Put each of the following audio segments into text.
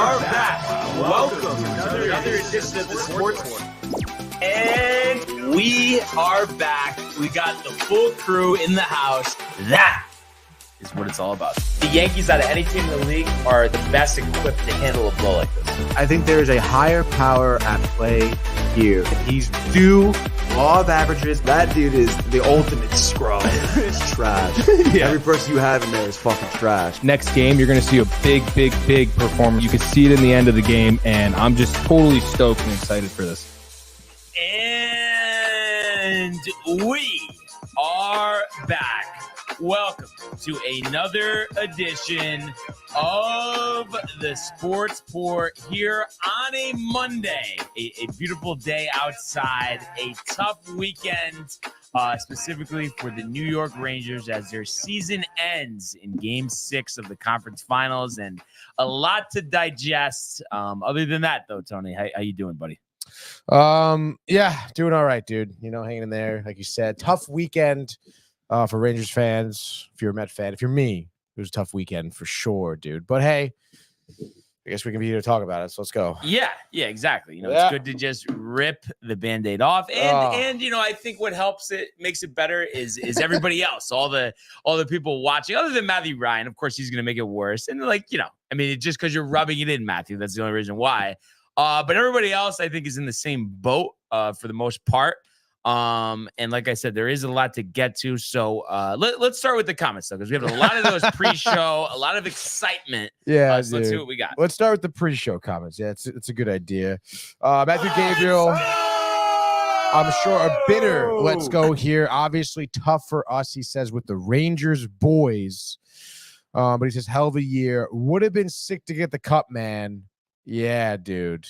are back. Welcome to another edition of the Sports War. And we are back. We got the full crew in the house. That is what it's all about. The Yankees, out of any team in the league, are the best equipped to handle a blow like this. I think there is a higher power at play here. He's due law of averages. That dude is the ultimate scrub. It's trash. Yeah. Every person you have in there is fucking trash. Next game, you're going to see a big performance. You can see it in the end of the game, and I'm just totally stoked and excited for this. And we are back. Welcome to another edition of the Sports Port here on a Monday. A beautiful day outside, a tough weekend, specifically for the New York Rangers as their season ends in Game 6 of the conference finals, and a lot to digest. Other than that, though, Tony, how you doing, buddy? Yeah, doing all right, dude. You know, hanging in there, like you said. Tough weekend for Rangers fans. If you're a Met fan, if you're me, it was a tough weekend for sure, dude. But hey, I guess we can be here to talk about it. So let's go. Yeah, exactly. You know, it's good to just rip the Band-Aid off. And you know, I think what makes it better is everybody else, all the people watching, other than Matthew Ryan. Of course, he's gonna make it worse. And like, you know, I mean, just because you're rubbing it in, Matthew, that's the only reason why. But everybody else, I think, is in the same boat for the most part. And like I said, there is a lot to get to. So let's start with the comments, though, because we have a lot of those pre-show, a lot of excitement. Yeah, so let's see what we got. Let's start with the pre-show comments. Yeah, it's a good idea. Matthew Gabriel, I'm sure a bitter let's go here. Obviously tough for us, he says, with the Rangers boys. But he says, hell of a year. Would have been sick to get the cup, man. Yeah, dude.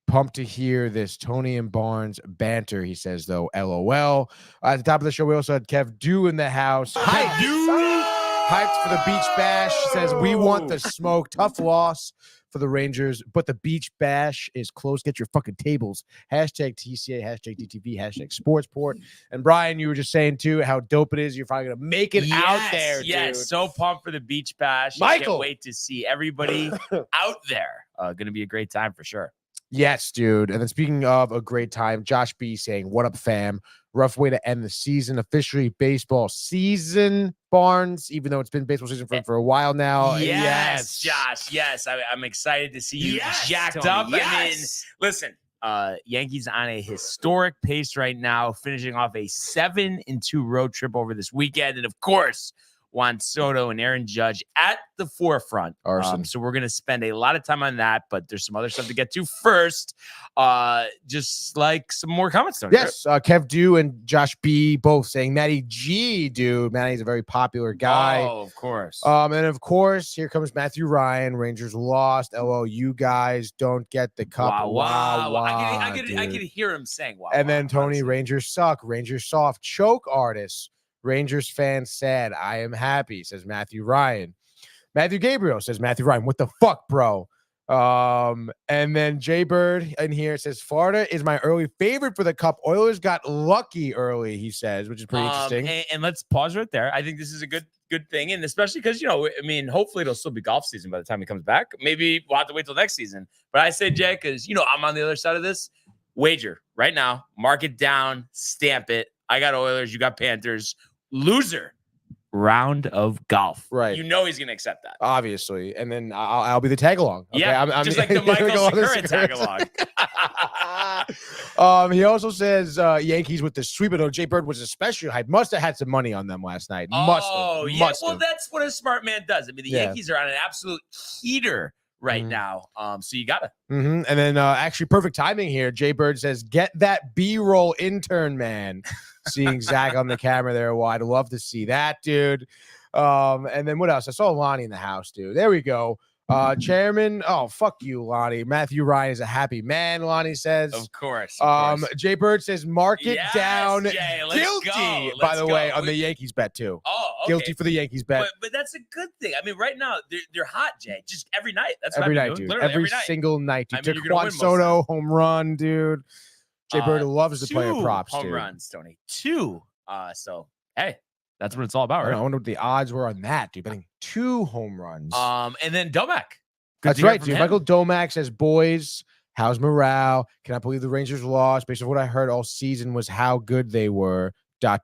Pumped to hear this Tony and Barnes banter, he says, though. LOL. At the top of the show, we also had Kev Dew in the house. Hi, dude. Hyped for the beach bash. He says, we want the smoke. Tough loss for the Rangers, but the beach bash is close. Get your fucking tables. Hashtag TCA, hashtag DTV, hashtag Sportsport. And Brian, you were just saying, too, how dope it is. You're probably going to make it out there, dude. Yes, so pumped for the beach bash. Michael. Can't wait to see everybody out there. Going to be a great time for sure. Yes, dude. And then speaking of a great time, Josh B saying, what up, fam? Rough way to end the season. Officially baseball season, Barnes, even though it's been baseball season for a while now. Yes, Josh. Yes. I'm excited to see you jacked Tony, up. yes. I mean, listen, Yankees on a historic pace right now, finishing off a 7-2 road trip over this weekend. And of course, Juan Soto and Aaron Judge at the forefront. So we're going to spend a lot of time on that, but there's some other stuff to get to first. Just like some more comments. Yes, Kev Dew and Josh B both saying Matty G, dude. Matty's a very popular guy. Oh, of course. And of course, here comes Matthew Ryan. Rangers lost. LOL, you guys don't get the cup. Wow. I could hear him saying wow. And then Tony, Rangers suck. Rangers soft. Choke artists. Rangers fans sad. I am happy, says Matthew Ryan. Matthew Gabriel says, Matthew Ryan, what the fuck, bro? And then Jay Bird in here says, Florida is my early favorite for the cup. Oilers got lucky early, he says, which is pretty interesting. And let's pause right there. I think this is a good thing. And especially because, you know, I mean, hopefully it'll still be golf season by the time he comes back. Maybe we'll have to wait till next season. But I say, Jay, because, you know, I'm on the other side of this. Wager right now. Mark it down. Stamp it. I got Oilers. You got Panthers. Loser round of golf. Right. You know he's going to accept that. Obviously. And then I'll be the tag along. Okay? Yeah. I'm just like the Michael Sakura tag along. He also says Yankees with the sweep. But Jay Bird was especially hyped. Must have had some money on them last night. Must have. Well, that's what a smart man does. I mean, the Yankees are on an absolute heater right now. So you gotta. And then actually perfect timing here. Jay Bird says, get that B-roll intern, man. Seeing Zach on the camera there. Well, I'd love to see that, dude. And then what else? I saw Lonnie in the house, dude. There we go. Chairman. Oh, fuck you, Lonnie. Matthew Ryan is a happy man, Lonnie says. Of course. Jay Bird says, mark it down. Jay, guilty, by the way, on the Yankees bet, too. Oh, okay. Guilty for the Yankees bet. But that's a good thing. I mean, right now, they're hot, Jay. Just every night. That's what every I've night, been dude. doing. Every single night. You took you're gonna Juan win most Soto, of home run, dude. Jay Bird loves to play props, home dude. runs, Tony. 2. So, hey. That's what it's all about, I don't know, right? I wonder what the odds were on that, dude. Betting 2 home runs. And then Domac. Good That's to hear right, from dude. him. Michael Domack says, boys, how's morale? Cannot believe the Rangers lost. Based on what I heard all season was how good they were. ... Yeah,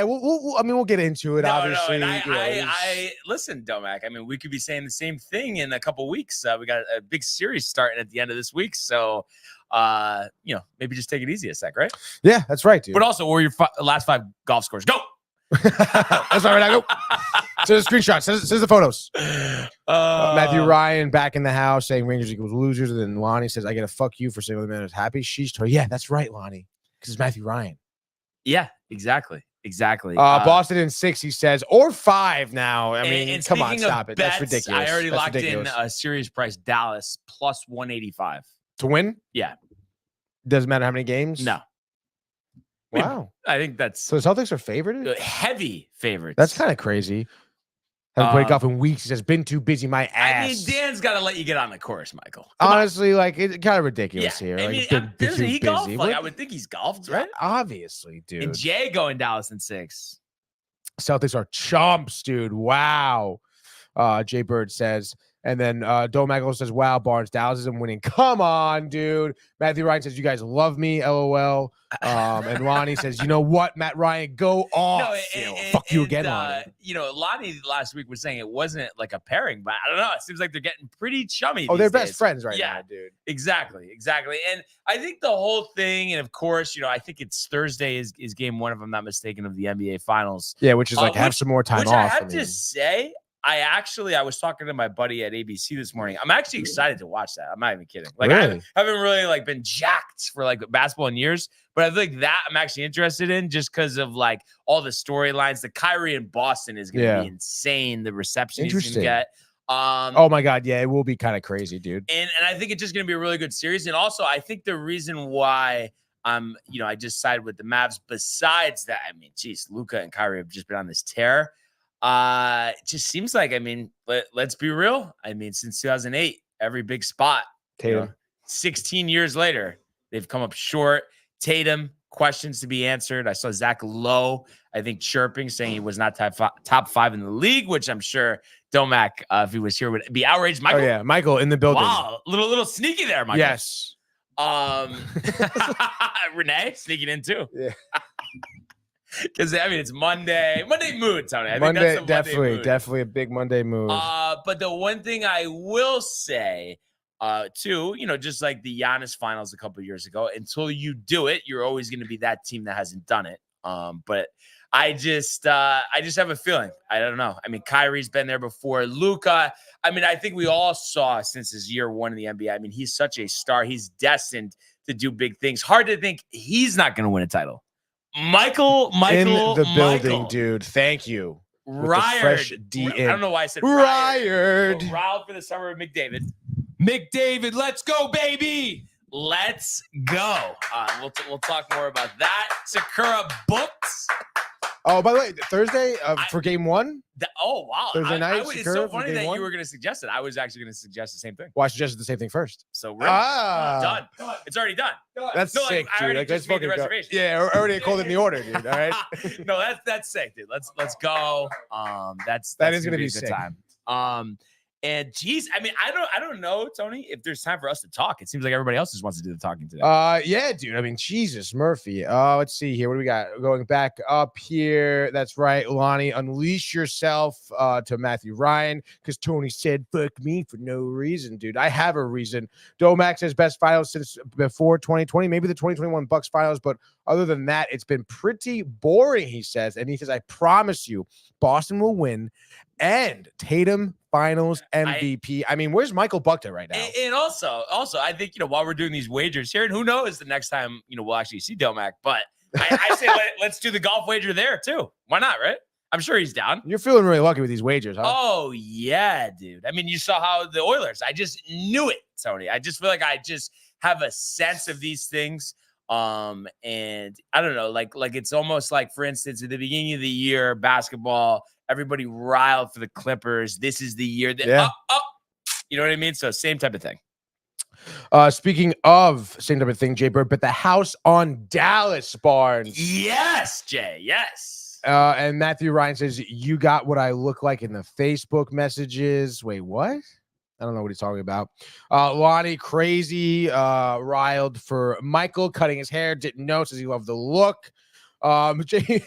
we'll get into it. Obviously, and you know, I listen, Domac. I mean, we could be saying the same thing in a couple weeks. We got a big series starting at the end of this week, so maybe just take it easy a sec, right? Yeah, that's right, dude. But also, what were your last 5 golf scores? Go. That's all right. I go. Says the screenshot. Says the photos. Matthew Ryan back in the house saying Rangers equals losers. And then Lonnie says, I get a fuck you for saying the man is happy. She's told, yeah, that's right, Lonnie. Because it's Matthew Ryan. Yeah, exactly. Boston in 6, he says, or 5 now. I mean, and come on, speaking of stop it. Bets, That's ridiculous. I already That's locked ridiculous. in a series price Dallas plus 185 to win. Yeah, doesn't matter how many games. No. Wow. I think that's so. The Celtics are favored. Heavy favorites. That's kind of crazy. Haven't played golf in weeks. He says, been too busy. My ass. I mean, Dan's got to let you get on the course, Michael. Honestly, like, it's kind of ridiculous here. I Like, mean, doesn't he golf? busy. Like, I would think he's golfed, right? Obviously, dude. And Jay going Dallas in 6. Celtics are chumps, dude. Wow. Jay Bird says. And then Domagos says, wow, Barnes, Dallas isn't winning. Come on, dude. Matthew Ryan says, you guys love me, LOL. And Lonnie says, you know what, Matt Ryan, go off. Fuck you again, Lonnie. Lonnie last week was saying it wasn't like a pairing, but I don't know. It seems like they're getting pretty chummy. Oh, they're days. best friends right now, dude. Exactly. And I think the whole thing, and of course, I think it's Thursday is game 1, if I'm not mistaken, of the NBA Finals. Yeah, which is like have some more time off. I have to say, I was talking to my buddy at ABC this morning. I'm actually excited to watch that. I'm not even kidding. Like, really? I haven't really like been jacked for like basketball in years, but I feel like that I'm actually interested in just because of like all the storylines. The Kyrie in Boston is going to be insane. The reception he's going to get. Oh my God. Yeah, it will be kind of crazy, dude. And I think it's just going to be a really good series. And also I think the reason why I just sided with the Mavs, besides that, I mean, geez, Luka and Kyrie have just been on this tear. It just seems like, I mean, let's be real. I mean, since 2008, every big spot, Tatum. 16 years later, they've come up short. Tatum, questions to be answered. I saw Zach Lowe, I think, chirping, saying he was not top 5 in the league, which I'm sure Domac, if he was here, would be outraged. Michael, oh yeah, Michael in the building. Wow, little sneaky there, Michael. Yes. Renee sneaking in too. Yeah. Because I mean, it's Monday mood, Tony. I think Monday, that's the Monday mood. Definitely a big Monday move. But the one thing I will say, too, just like the Giannis finals a couple of years ago, until you do it, you're always going to be that team that hasn't done it. But I just have a feeling. I don't know. I mean, Kyrie's been there before. Luka. I mean, I think we all saw since his year 1 in the NBA. I mean, he's such a star. He's destined to do big things. Hard to think he's not going to win a title. Michael in the building, dude. Thank you. Riard. Fresh DM. I don't know why I said Riard. Riled for the summer of McDavid. McDavid, let's go, baby. Let's go. We'll talk more about that. Sakura Books. Oh, by the way, Thursday for game 1. Oh, wow. Thursday night. It's so funny that you were going to suggest it. I was actually going to suggest the same thing. Well, I suggested the same thing first. So we're done. It's already done. That's sick, I dude. already just made the reservation. Yeah, I already called in the order, dude. All right. No, that's sick, dude. Let's go. That is going to be a good sick. time. And geez, I mean, I don't know, Tony, if there's time for us to talk. It seems like everybody else just wants to do the talking today. Yeah, dude. I mean, Jesus, Murphy. Let's see here. What do we got? Going back up here. That's right, Lonnie. Unleash yourself to Matthew Ryan, because Tony said, fuck me for no reason, dude. I have a reason. Domac says best finals since before 2020, maybe the 2021 Bucks finals, but other than that, it's been pretty boring, he says. And he says, I promise you, Boston will win. And Tatum finals MVP. I mean, where's Michael Buckner right now? And also, I think, while we're doing these wagers here, and who knows the next time, we'll actually see Domac, but I say let's do the golf wager there too. Why not, right? I'm sure he's down. You're feeling really lucky with these wagers, huh? Oh, yeah, dude. I mean, you saw how the Oilers, I just knew it, Tony. I just feel like I just have a sense of these things. And I don't know, like it's almost like, for instance, at the beginning of the year, basketball, everybody riled for the Clippers. This is the year that, you know what I mean? So same type of thing. Speaking of same type of thing, Jay Bird, but the house on Dallas, Barnes. Yes, Jay. Yes. And Matthew Ryan says, you got what I look like in the Facebook messages. Wait, what? I don't know what he's talking about. Lonnie, crazy, riled for Michael cutting his hair. Didn't know, says he loved the look. Jay,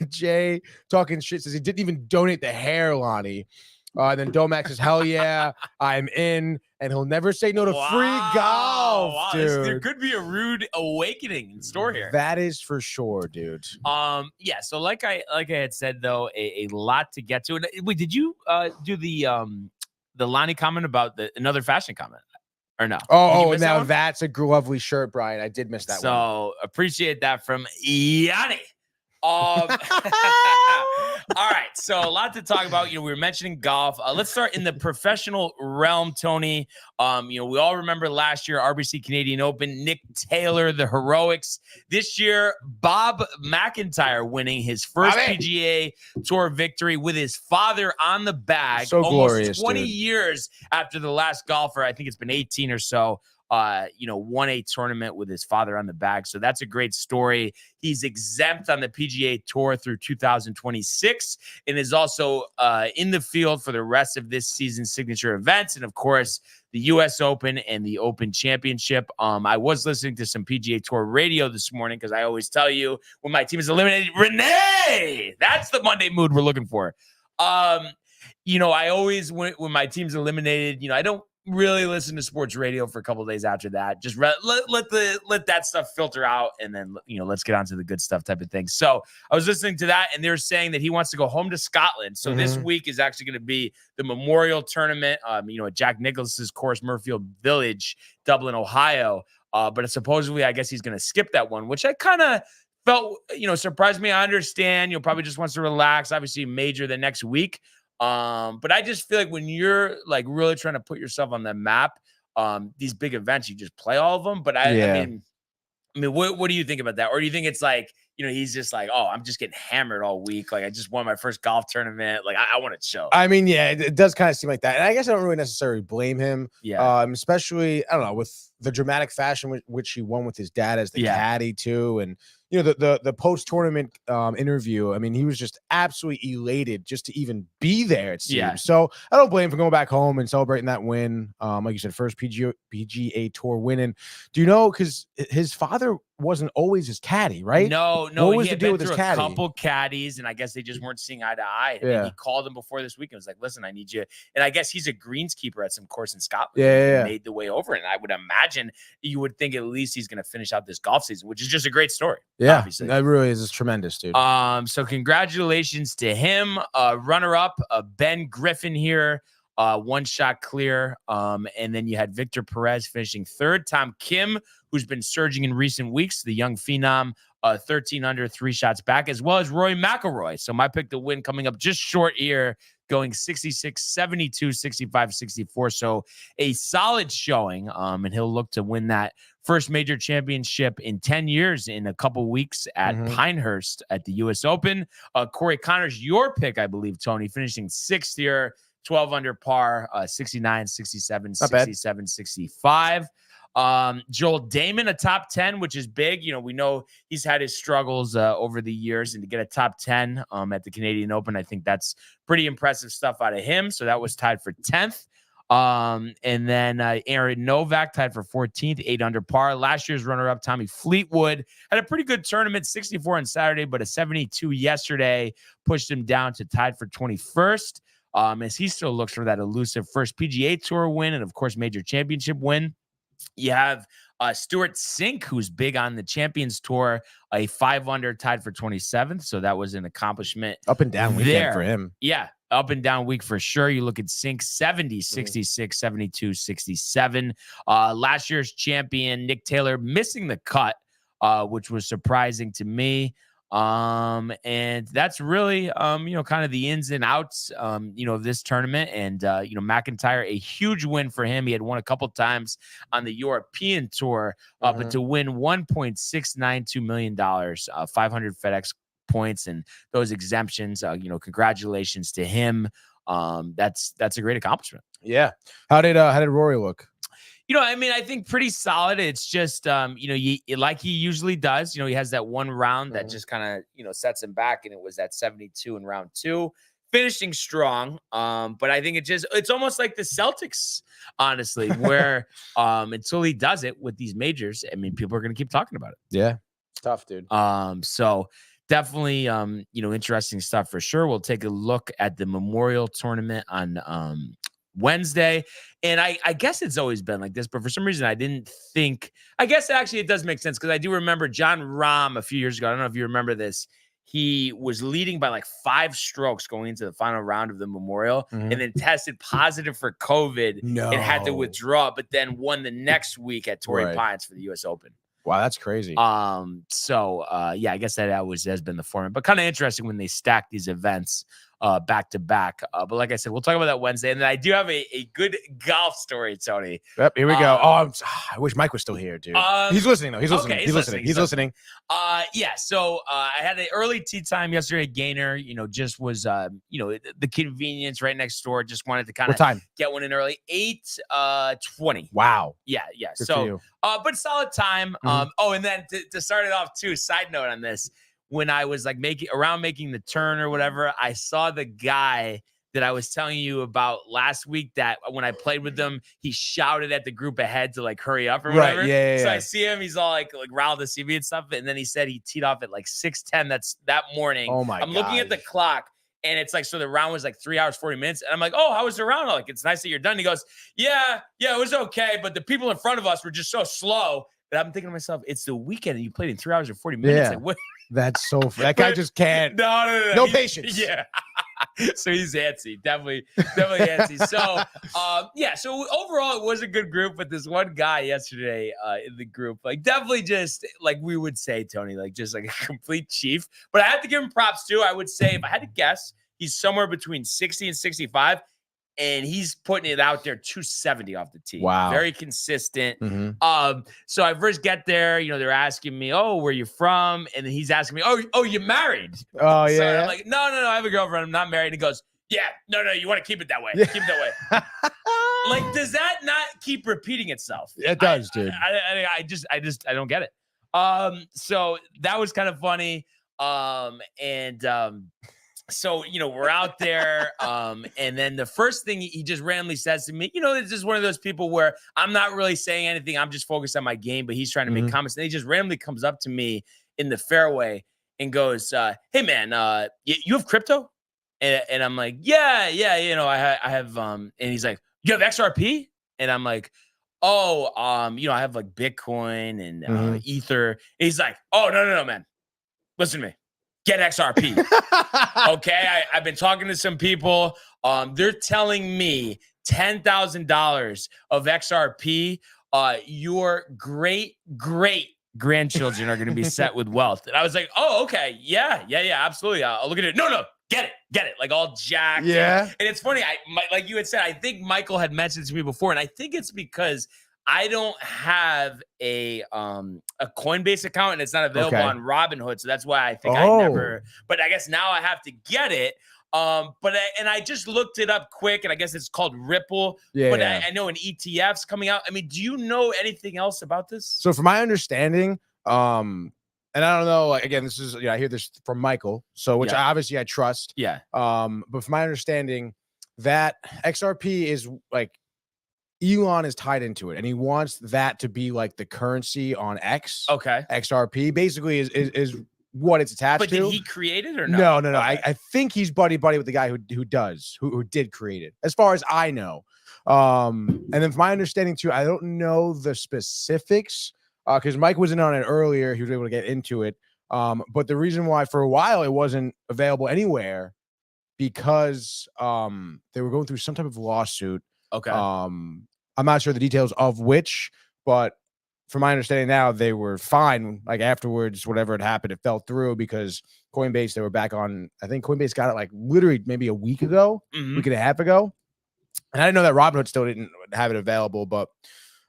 Jay talking shit says he didn't even donate the hair, Lonnie. Then Domax says, hell yeah, I'm in. And he'll never say no to free golf, dude. There could be a rude awakening in store here. That is for sure, dude. Yeah. So like I had said, though, a lot to get to. Wait, did you do the Lonnie comment about another fashion comment? Or no? Oh, now that's a lovely shirt, Brian. I did miss that one. So appreciate that from Yanni. All right, so a lot to talk about. We were mentioning golf. Let's start in the professional realm, Tony. We all remember last year, RBC Canadian Open, Nick Taylor, the heroics. This year, Bob MacIntyre winning his first PGA Tour victory with his father on the bag. So glorious, 20 dude. years after the last golfer. I think it's been 18 or so. Won a tournament with his father on the bag. So that's a great story. He's exempt on the PGA Tour through 2026 and is also in the field for the rest of this season's signature events. And of course, the US Open and the Open Championship. I was listening to some PGA Tour radio this morning because I always tell you when my team is eliminated, Renee, that's the Monday mood we're looking for. I always, when my team's eliminated, I don't really listen to sports radio for a couple of days after that. Just let that stuff filter out, and then let's get on to the good stuff type of thing. So I was listening to that, and they're saying that he wants to go home to Scotland. So this week is actually going to be the Memorial Tournament. At Jack Nicklaus's course, Murfield Village, Dublin, Ohio. But supposedly, I guess he's going to skip that one, which I kind of felt surprised me. I understand. Probably just wants to relax. Obviously, major the next week. But I just feel like when you're like really trying to put yourself on the map, these big events, you just play all of them. But I mean, what do you think about that? Or do you think it's like, he's just like, oh, I'm just getting hammered all week. Like I just won my first golf tournament. Like I want to chill. I mean, yeah, it does kind of seem like that. And I guess I don't really necessarily blame him. Yeah. Especially, I don't know, with the dramatic fashion which he won with his dad as the caddy too. And, the post-tournament interview, I mean, he was just absolutely elated just to even be there, it seems. Yeah. So I don't blame him for going back home and celebrating that win. Like you said, first PGA Tour winning. Do you know, because his father wasn't always his caddy, right? No. What was he the deal with his caddy? A couple caddies, and I guess they just weren't seeing eye to eye. And Yeah. he called him before this week and was like, listen, I need you. And I guess he's a greenskeeper at some course in Scotland. Yeah. He made the way over. And I would imagine you would think at least he's going to finish out this golf season, which is just a great story. Yeah, obviously. that really is tremendous, dude. So congratulations to him. Runner-up, Ben Griffin here. One shot clear. And then you had Victor Perez finishing third. Tom Kim, who's been surging in recent weeks, the young phenom, 13 under, 3 shots back, as well as Rory McIlroy. So my pick to win coming up just short here, going 66, 72, 65, 64. So a solid showing. And he'll look to win that first major championship in 10 years in a couple weeks at Pinehurst at the US Open. Corey Connors, your pick, I believe, Tony, finishing 6th here. 12 under par, 69, 67, Not 67, bad. 65. Joel Damon, a top 10, which is big. We know he's had his struggles over the years, and to get a top 10 at the Canadian Open, I think that's pretty impressive stuff out of him. So that was tied for 10th. And then Aaron Novak tied for 14th, 8 under par. Last year's runner-up, Tommy Fleetwood, had a pretty good tournament, 64 on Saturday, but a 72 yesterday pushed him down to tied for 21st. As he still looks for that elusive first PGA Tour win and, of course, major championship win. You have Stuart Sink, who's big on the Champions Tour, a 5 under, tied for 27th. So that was an accomplishment. Up and down weekend for him. Yeah, up and down week for sure. You look at Sink, 70, 66, 72, 67. Last year's champion, Nick Taylor, missing the cut, which was surprising to me. And that's really, kind of the ins and outs, of this tournament. And, MacIntyre, a huge win for him. He had won a couple times on the European Tour, but to win $1.692 million, 500 FedEx points and those exemptions, congratulations to him. that's a great accomplishment. Yeah. How did Rory look? I mean, I think pretty solid. It's just, like he usually does. He has that one round that just kind of, sets him back, and it was that 72 in round 2, finishing strong. But I think it's almost like the Celtics, honestly, where until he does it with these majors, I mean, people are going to keep talking about it. Yeah, it's tough, dude. So definitely, interesting stuff for sure. We'll take a look at the Memorial Tournament on Wednesday. And I guess it's always been like this, but for some reason I didn't think, I guess actually it does make sense, because I do remember John Rahm a few years ago. I don't know if you remember this. He was leading by like 5 strokes going into the final round of the Memorial, and then tested positive for COVID and had to withdraw, but then won the next week at Torrey Pines for the US Open. Wow, that's crazy. Yeah, I guess that has been the format, but kind of interesting when they stack these events back to back. But like I said, we'll talk about that Wednesday. And then I do have a good golf story, Tony. Yep, here we go. I wish Mike was still here, dude. He's listening though. He's listening. Okay, he's listening. So I had an early tee time yesterday at Gainer. Just was the convenience right next door. Just wanted to kind of get one in early. 8:20. Wow. Yeah. Good for you. But solid time. And then to start it off too, side note on this, when I was like making the turn or whatever, I saw the guy that I was telling you about last week, that when I played with him, he shouted at the group ahead to like hurry up or whatever. Yeah. So I see him, he's all like riled to see me and stuff. And then he said he teed off at like 6:10. That's that morning. Oh my God. I'm looking at the clock, and it's like, so the round was like 3 hours, 40 minutes. And I'm like, oh, how was the round? I'm like, it's nice that you're done. He goes, yeah, it was okay. But the people in front of us were just so slow. And I'm thinking to myself, it's the weekend and you played in 3 hours and 40 minutes. Yeah. Like, what? That guy just can't. No. No patience. Yeah. So he's antsy, definitely antsy. So, so overall it was a good group, but this one guy yesterday in the group, like definitely just like we would say, Tony, like just like a complete chief. But I have to give him props too. I would say, if I had to guess, he's somewhere between 60 and 65. And he's putting it out there 270 off the tee. Wow. Very consistent. So I first get there, they're asking me, oh, where you from? And then he's asking me, oh, you married? Oh, yeah. So I'm like, no, I have a girlfriend. I'm not married. He goes, yeah, no, you want to keep it that way. Yeah. Keep it that way. Like, does that not keep repeating itself? It does, dude. I don't get it. So that was kind of funny. So, we're out there. And then the first thing he just randomly says to me, it's just one of those people where I'm not really saying anything. I'm just focused on my game, but he's trying to make comments. And he just randomly comes up to me in the fairway and goes, hey man, you have crypto? And I'm like, yeah. I have, and he's like, you have XRP? And I'm like, oh, I have like Bitcoin and Ether. And he's like, oh, no, man. Listen to me. Get XRP. Okay. I've been talking to some people. They're telling me $10,000 of XRP. Your great grandchildren are going to be set with wealth. And I was like, oh, okay. Yeah, absolutely. I'll look at it. No, get it. Like all jacked. Yeah. And it's funny. Like you had said, I think Michael had mentioned to me before, and I think it's because I don't have a Coinbase account, and it's not available on Robinhood. So that's why I think I never, but I guess now I have to get it. But I just looked it up quick, and I guess it's called Ripple. Yeah. But I know an ETF's coming out. I mean, do you know anything else about this? So from my understanding, and I don't know, like, again, this is, I hear this from Michael, so which obviously I trust. Yeah. But from my understanding, that XRP is like, Elon is tied into it, and he wants that to be like the currency on X. Okay. XRP basically is what it's attached to. But did he create it or no? No. Okay. I think he's buddy with the guy who did create it, as far as I know. And then from my understanding too, I don't know the specifics because Mike was in on it earlier. He was able to get into it. But the reason why for a while it wasn't available anywhere because they were going through some type of lawsuit. Okay. I'm not sure the details of which, but from my understanding now, they were fine. Like afterwards, whatever had happened, it fell through because Coinbase, they were back on. I think Coinbase got it like literally maybe a week and a half ago. And I didn't know that Robinhood still didn't have it available. But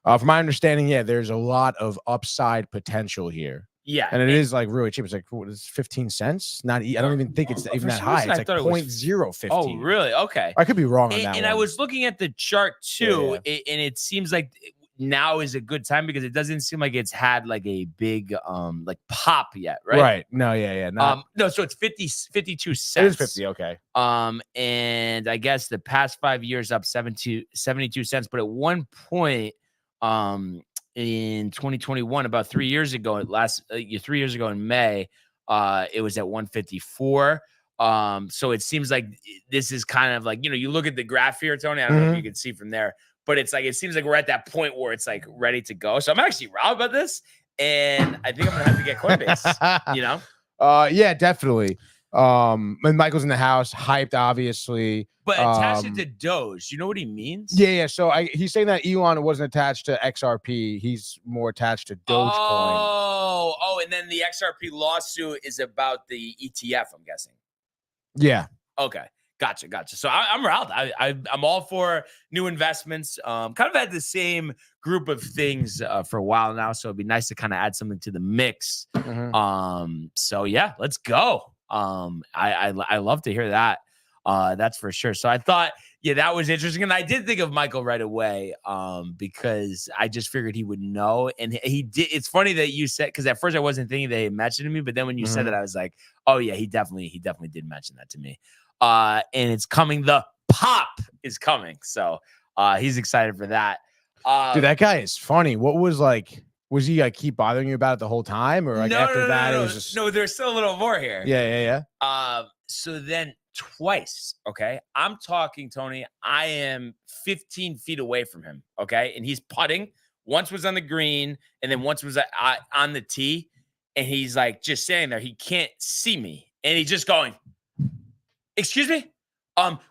from my understanding, there's a lot of upside potential here. Yeah. And it is like really cheap. It's like, what is 15 cents? I don't even think it's even that high. It's like 0.015. Oh, really? Okay. I could be wrong on that And one. I was looking at the chart too, and it seems like now is a good time because it doesn't seem like it's had like a big like pop yet, right? Right. No, yeah. No, so it's 52 cents. It is 50, okay. And I guess the past 5 years up 72 cents, but at one point in 2021, about 3 years ago, 3 years ago in May, it was at 154. So it seems like this is kind of like, you look at the graph here, Tony. I don't know if you can see from there, but it's like, it seems like we're at that point where it's like ready to go. So I'm actually riled about this, and I think I'm gonna have to get Coinbase. Yeah, definitely. And Michael's in the house, hyped, obviously. But attached it to Doge. You know what he means? Yeah. So he's saying that Elon wasn't attached to XRP. He's more attached to Dogecoin. Oh, and then the XRP lawsuit is about the ETF, I'm guessing. Yeah. Okay. Gotcha. So I'm riled. I'm all for new investments. Kind of had the same group of things for a while now, so it'd be nice to kind of add something to the mix. So yeah, let's go. I love to hear that. That's for sure. So I thought, that was interesting, and I did think of Michael right away because I just figured he would know, and he did. It's funny that you said, because at first I wasn't thinking that he mentioned to me, but then when you said that, I was like, oh yeah, he definitely did mention that to me. And it's coming. The pop is coming. So he's excited for that. Dude, that guy is funny. What was he like keep bothering you about it the whole time? Or like after that, it was just... No, there's still a little more here. Yeah. So then twice, okay? I'm talking, Tony. I am 15 feet away from him, okay? And he's putting. Once was on the green, and then once was on the tee. And he's like just standing there. He can't see me. And he's just going, excuse me?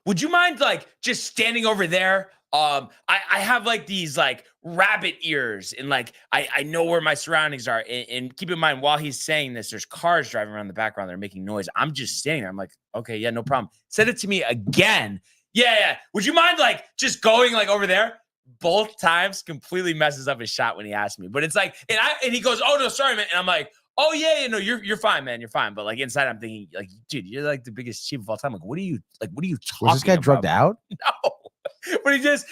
Would you mind like just standing over there? I have like these like rabbit ears, and like I know where my surroundings are. And keep in mind, while he's saying this, there's cars driving around the background. They're making noise. I'm just standing there. I'm like, okay, yeah, no problem. Said it to me again. Yeah. Would you mind like just going like over there? Both times completely messes up his shot when he asked me. But it's like, and he goes, oh no, sorry, man. And I'm like, oh yeah, no, you're fine, man. You're fine. But like inside, I'm thinking, like, dude, you're like the biggest cheap of all time. Like, what are you talking Was this guy about? drugged out? No. But he just,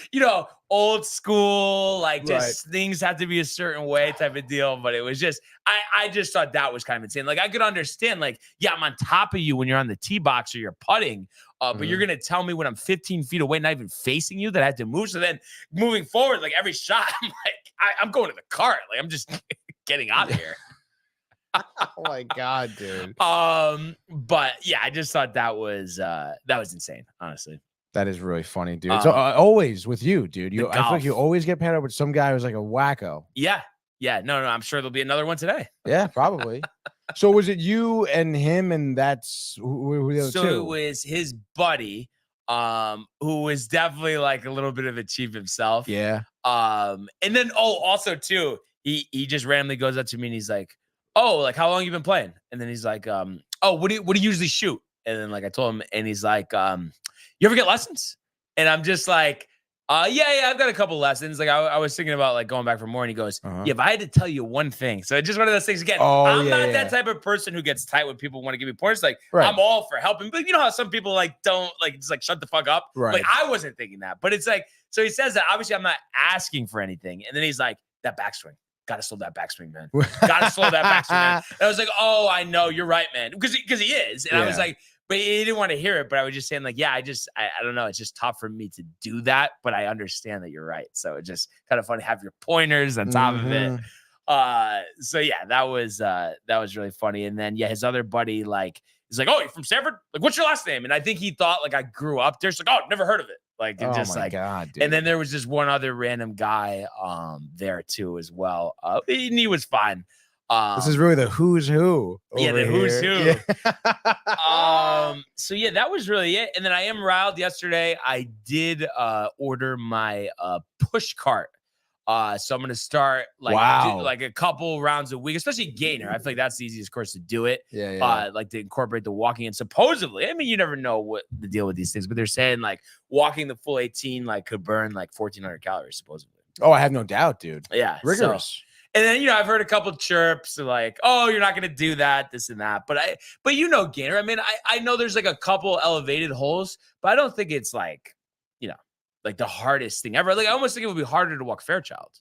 old school, like just things have to be a certain way type of deal. But it was just, I just thought that was kind of insane. Like I could understand, like, yeah, I'm on top of you when you're on the tee box or you're putting, but you're gonna tell me when I'm 15 feet away, not even facing you, that I had to move. So then moving forward, like every shot, I'm like, I'm going to the cart. Like I'm just getting out of here. Oh my God, dude. But yeah, I just thought that was insane, honestly. That is really funny, dude. So always with you, dude. I feel like you always get paired up with some guy who's like a wacko. Yeah. No. I'm sure there'll be another one today. Yeah, probably. So was it you and him, and that's who the other two? So it was his buddy, who was definitely like a little bit of a chief himself. Yeah. And then also too, he just randomly goes up to me and he's like, oh, like how long you been playing? And then he's like, oh, what do you usually shoot? And then like I told him, and he's like, you ever get lessons? And I'm just like, yeah, I've got a couple lessons. Like I was thinking about like going back for more, and he goes, yeah, if I had to tell you one thing. So it's just one of those things again. I'm not that type of person who gets tight when people want to give me points. Like I'm all for helping, but you know how some people like don't like just like shut the fuck up. Right. Like I wasn't thinking that, but it's like, so he says that obviously I'm not asking for anything. And then he's like, that backswing. Gotta slow that backswing, man. Gotta slow that backswing, man. And I was like, oh, I know, you're right, man. Because he is. And I was like, but he didn't want to hear it. But I was just saying, like, yeah, I don't know. It's just tough for me to do that. But I understand that you're right. So it's just kind of fun to have your pointers on top of it. So yeah, that was really funny. And then his other buddy, like, he's like, oh, you're from Stanford? Like, what's your last name? And I think he thought like I grew up there. So like, oh, never heard of it. Like, it just like, God, dude. And then there was just one other random guy there too as well. And he was fine. This is really the who's who. The who's who. Yeah. So yeah, that was really it. And then I am riled. Yesterday, I did order my push cart. So I'm gonna start like do, like a couple rounds a week, especially gainer. I feel like that's the easiest course to do it. Yeah. Like to incorporate the walking. And supposedly, I mean, you never know what the deal with these things, but they're saying like walking the full 18 like could burn like 1,400 calories supposedly. Oh, I have no doubt, dude. Yeah, rigorous. And then, I've heard a couple chirps like, oh, you're not going to do that, this and that. But Gainer, I mean, I know there's like a couple elevated holes, but I don't think it's like, like the hardest thing ever. Like I almost think it would be harder to walk Fairchild.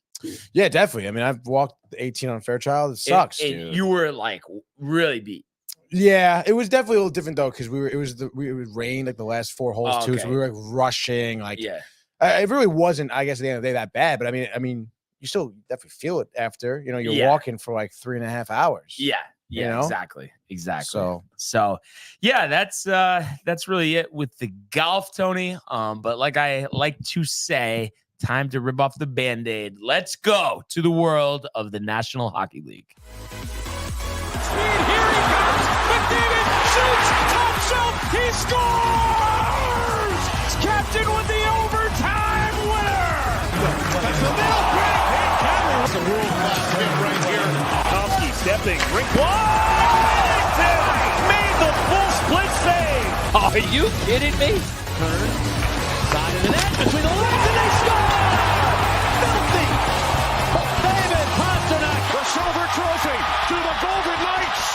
Yeah, definitely. I mean, I've walked 18 on Fairchild. It sucks. And you were like really beat. Yeah, it was definitely a little different though because it was rained like the last 4 holes too, so we were like rushing. Like, it really wasn't, I guess, at the end of the day that bad. But I mean, you still definitely feel it after. You're walking for like 3.5 hours. Yeah, exactly. So yeah, that's really it with the golf, Tony. But like I like to say, time to rip off the Band-Aid. Let's go to the world of the National Hockey League. Here he comes. McDavid shoots, top shelf, he scores! Captain with the overtime winner. That's the middle break. That's a world-class hit right here. Tomsky stepping, rink Waddington made the full split save. Are you kidding me? Turn, side of the net, between the legs, and they score! Filthy! David Pastrnak, the silver trophy to the Golden Knights.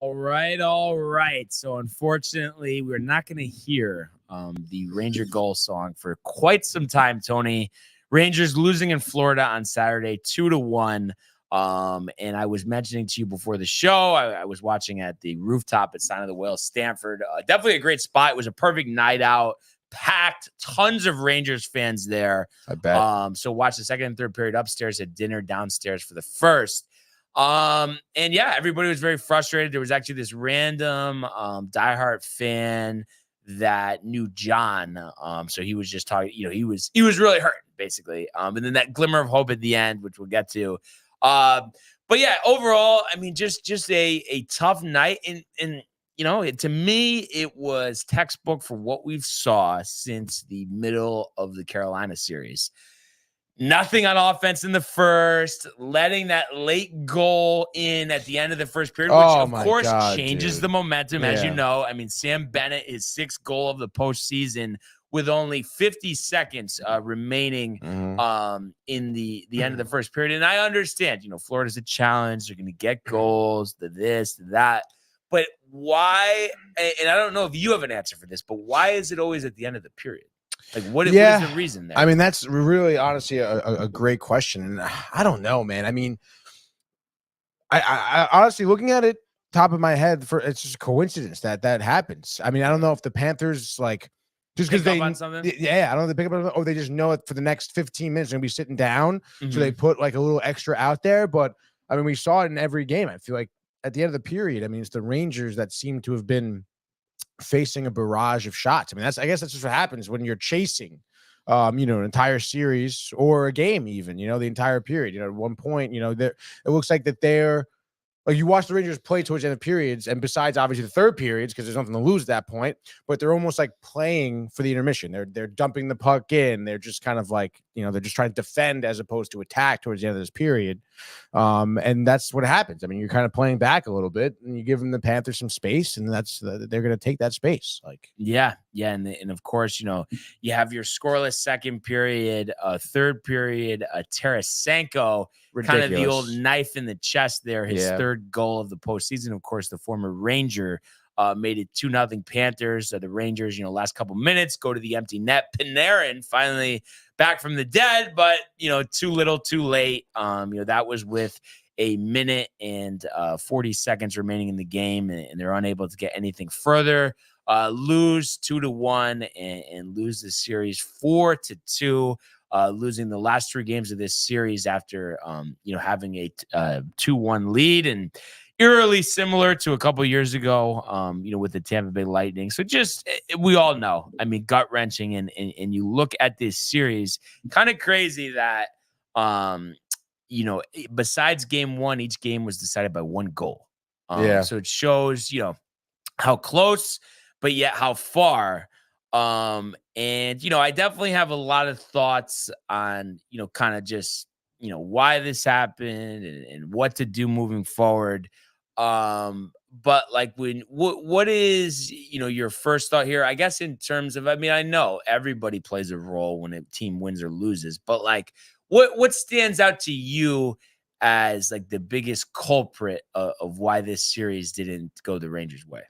All right. So unfortunately, we're not going to hear the Ranger goal song for quite some time, Tony. Rangers losing in Florida on Saturday, 2-1. And I was mentioning to you before the show, I was watching at the rooftop at Sign of the Whale, Stanford. Definitely a great spot. It was a perfect night out, packed, tons of Rangers fans there. I bet. So watch the second and third period upstairs, at dinner downstairs for the first. And yeah, everybody was very frustrated. There was actually this random diehard fan that knew John. So he was just talking, he was really hurt, basically. And then that glimmer of hope at the end, which we'll get to. But yeah, overall, I mean, just a tough night. And to me, it was textbook for what we've saw since the middle of the Carolina series. Nothing on offense in the first, letting that late goal in at the end of the first period, which of course changes the momentum, as you know. I mean, Sam Bennett, his 6th goal of the postseason with only 50 seconds remaining in the end of the first period. And I understand, Florida's a challenge. They're going to get goals, the this, the that. But why, and I don't know if you have an answer for this, but why is it always at the end of the period? Like, what is the reason there? I mean, that's really, honestly, a great question. And I don't know, man. I mean, I honestly, looking at it, top of my head, it's just a coincidence that happens. I mean, I don't know if the Panthers, like, just because they, I don't know if they pick up on it, or they just know it for the next 15 minutes, they're going to be sitting down. So they put like a little extra out there. But I mean, we saw it in every game. I feel like at the end of the period, I mean, it's the Rangers that seem to have been facing a barrage of shots. I mean, I guess that's just what happens when you're chasing, an entire series or a game, even, the entire period. At one point, it looks like that they're like, you watch the Rangers play towards the end of periods, and besides obviously the third periods, because there's nothing to lose at that point, but they're almost like playing for the intermission. They're dumping the puck in. They're just kind of like, they're just trying to defend as opposed to attack towards the end of this period. And that's what happens. I mean, you're kind of playing back a little bit, and you give them the Panthers some space, and they're going to take that space. Like, yeah. And of course, you have your scoreless second period, third period, Tarasenko, kind of the old knife in the chest there, his third goal of the postseason. Of course, the former Ranger made it 2-0 Panthers. The Rangers, last couple minutes, go to the empty net. Panarin finally back from the dead, but, too little, too late. That was with a minute and 40 seconds remaining in the game, and they're unable to get anything further. Lose 2-1 and lose the series 4-2. Losing the last 3 games of this series after, having a 2-1 lead, and eerily similar to a couple years ago, with the Tampa Bay Lightning. So just, we all know, I mean, gut wrenching, and you look at this series, kind of crazy that, besides game 1, each game was decided by 1 goal. So it shows, how close, but yet how far. And, I definitely have a lot of thoughts on, kind of just, why this happened and what to do moving forward. But like, what is, your first thought here? I guess in terms of, I mean, I know everybody plays a role when a team wins or loses, but like, what stands out to you as like the biggest culprit of why this series didn't go the Rangers' way?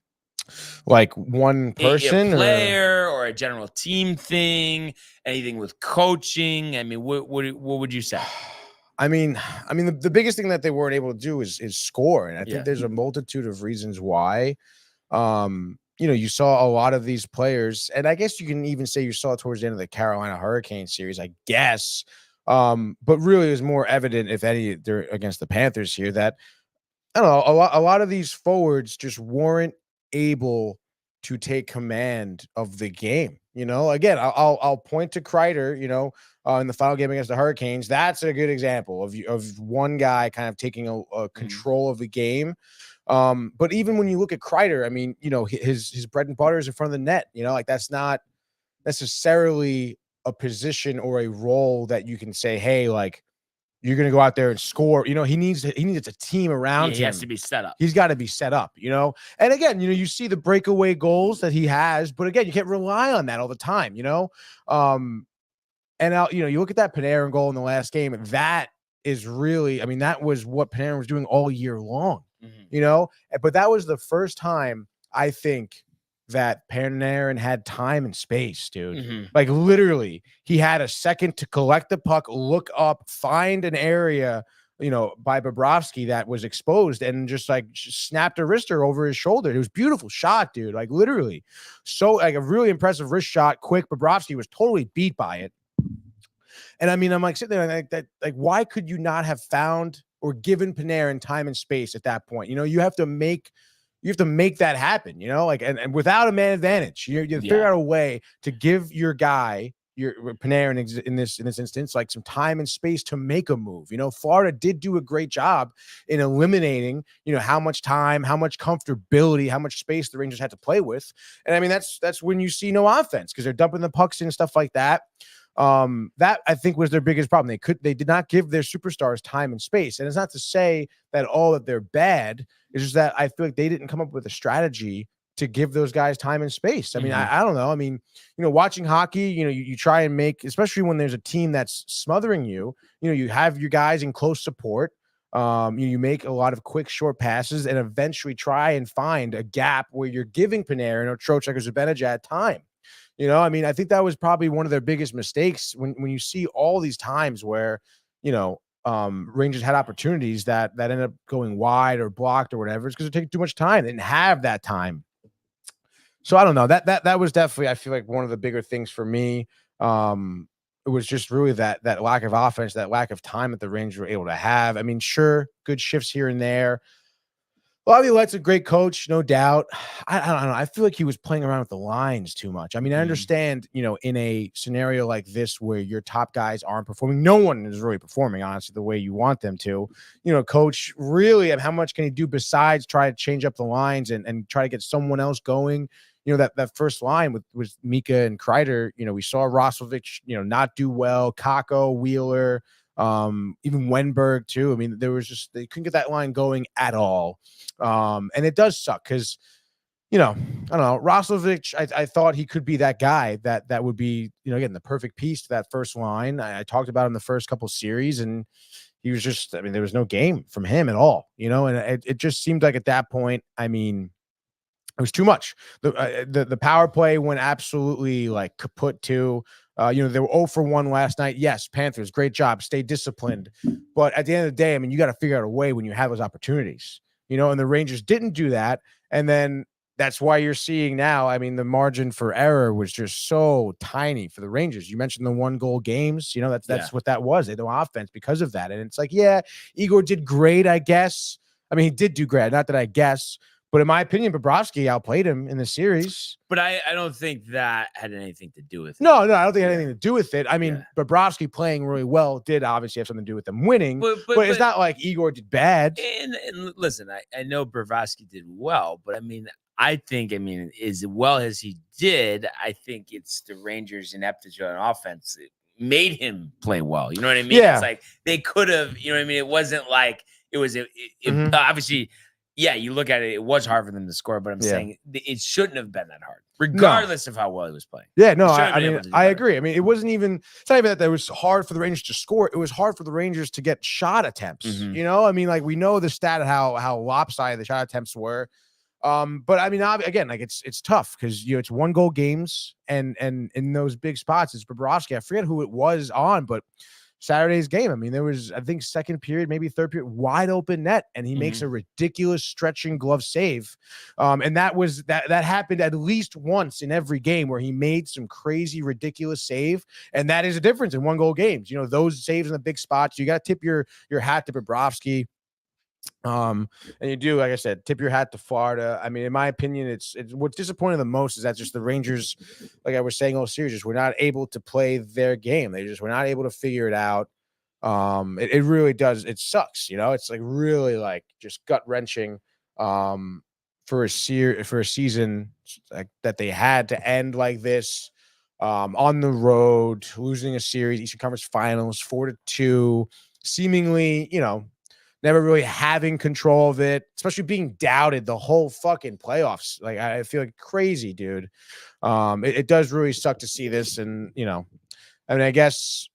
Like one person, a player or a general team thing, anything with coaching. I mean, what would you say? I mean, the biggest thing that they weren't able to do is score, and I think Yeah. there's a multitude of reasons why. You saw a lot of these players, and I guess you can even say you saw it towards the end of the Carolina Hurricane series, I guess. But really, it was more evident, if any, they're against the Panthers here, that I don't know, a lot of these forwards just weren't able to take command of the game. Again, I'll point to Kreider, in the final game against the Hurricanes. That's a good example of one guy kind of taking a control of the game. But even when you look at Kreider, I mean, his bread and butter is in front of the net. Like that's not necessarily a position or a role that you can say, hey, like you're going to go out there and score. He needs a team around him. He has to be set up. He's got to be set up, And again, you see the breakaway goals that he has, but again, you can't rely on that all the time, And now, you look at that Panarin goal in the last game. That is really, I mean, that was what Panarin was doing all year long, But that was the first time I think that Panarin had time and space, dude. Like literally, he had a second to collect the puck, look up, find an area, by Bobrovsky that was exposed, and just snapped a wrister over his shoulder. It was a beautiful shot, dude. Like literally, so like a really impressive wrist shot, quick. Bobrovsky was totally beat by it. And I mean, I'm like sitting there like why could you not have found or given Panarin time and space at that point? You have to make that happen, and without a man advantage, you figure out a way to give your guy, your Panarin in this instance, like some time and space to make a move. Florida did do a great job in eliminating, how much time, how much comfortability, how much space the Rangers had to play with. And I mean, that's when you see no offense because they're dumping the pucks in and stuff like that. That I think was their biggest problem. They did not give their superstars time and space. And it's not to say that that they're bad. It's just that I feel like they didn't come up with a strategy to give those guys time and space. I mean, I don't know. I mean, watching hockey, you try and make, especially when there's a team that's smothering you, you have your guys in close support. You make a lot of quick, short passes and eventually try and find a gap where you're giving Panarin or Trocheck or Zibanejad time. I mean, I think that was probably one of their biggest mistakes when you see all these times where, Rangers had opportunities that ended up going wide or blocked or whatever. It's because they're taking too much time. They didn't have that time. So I don't know. That was definitely, I feel like, one of the bigger things for me. It was just really that lack of offense, that lack of time that the Rangers were able to have. I mean, sure, good shifts here and there. Bobby Lett's a great coach, no doubt. I don't know. I feel like he was playing around with the lines too much. I mean, I understand, in a scenario like this where your top guys aren't performing, no one is really performing, honestly, the way you want them to. Coach, really, and how much can he do besides try to change up the lines and try to get someone else going? That first line with Mika and Kreider, we saw Roslovic, not do well, Kakko, Wheeler, even Wenberg too. I mean, they couldn't get that line going at all. And it does suck because, I don't know, Roslovic, I thought he could be that guy that would be, again, the perfect piece to that first line. I talked about him the first couple series and he was just, I mean, there was no game from him at all, and it just seemed like at that point, I mean, it was too much. The power play went absolutely like kaput too. They were 0 for 1 last night. Yes, Panthers, great job. Stay disciplined. But at the end of the day, I mean, you got to figure out a way when you have those opportunities, and the Rangers didn't do that. And then that's why you're seeing now, I mean, the margin for error was just so tiny for the Rangers. You mentioned the 1-goal games, that's what that was. They had no offense because of that. And it's like, yeah, Igor did great, I guess. I mean, he did do great. Not that I guess. But in my opinion, Bobrovsky outplayed him in the series. But I don't think that had anything to do with it. No, I don't think it had anything to do with it. I mean, Bobrovsky playing really well did obviously have something to do with them winning. But it's not like Igor did bad. And listen, I know Bobrovsky did well, but I mean, as well as he did, I think it's the Rangers' ineptitude on offense. It made him play well. You know what I mean? Yeah. It's like they could have, it wasn't like it was obviously Yeah, you look at it, it was hard for them to score, but I'm Yeah. saying it shouldn't have been that hard, regardless of how well he was playing. Yeah, no, He shouldn't have I been mean, able to do I better. agree. I mean, it wasn't even, it's not even that it was hard for the Rangers to score. It was hard for the Rangers to get shot attempts. Mhm. You know, I mean, like we know the stat of how lopsided the shot attempts were. But I mean, again, like it's tough because it's 1-goal games, and in those big spots, it's Bobrovsky. I forget who it was on, but Saturday's game. I mean, there was, I think, second period, maybe third period, wide open net, and he makes a ridiculous stretching glove save. And that happened at least once in every game where he made some crazy, ridiculous save. And that is a difference in 1-goal games. You know, those saves in the big spots, you got to tip your hat to Bobrovsky. And you do, like I said, tip your hat to Florida. I mean, in my opinion, it's what's disappointing the most is that just the Rangers, like I was saying all series, just were not able to play their game. They just were not able to figure it out. It really does. It sucks, you know. It's like really like just gut wrenching. For a season like that they had to end like this. On the road, losing a series, Eastern Conference Finals, 4-2, seemingly, you know, never really having control of it, especially being doubted the whole fucking playoffs. Like I feel like crazy, dude. It does really suck to see this, and you know, I mean, I guess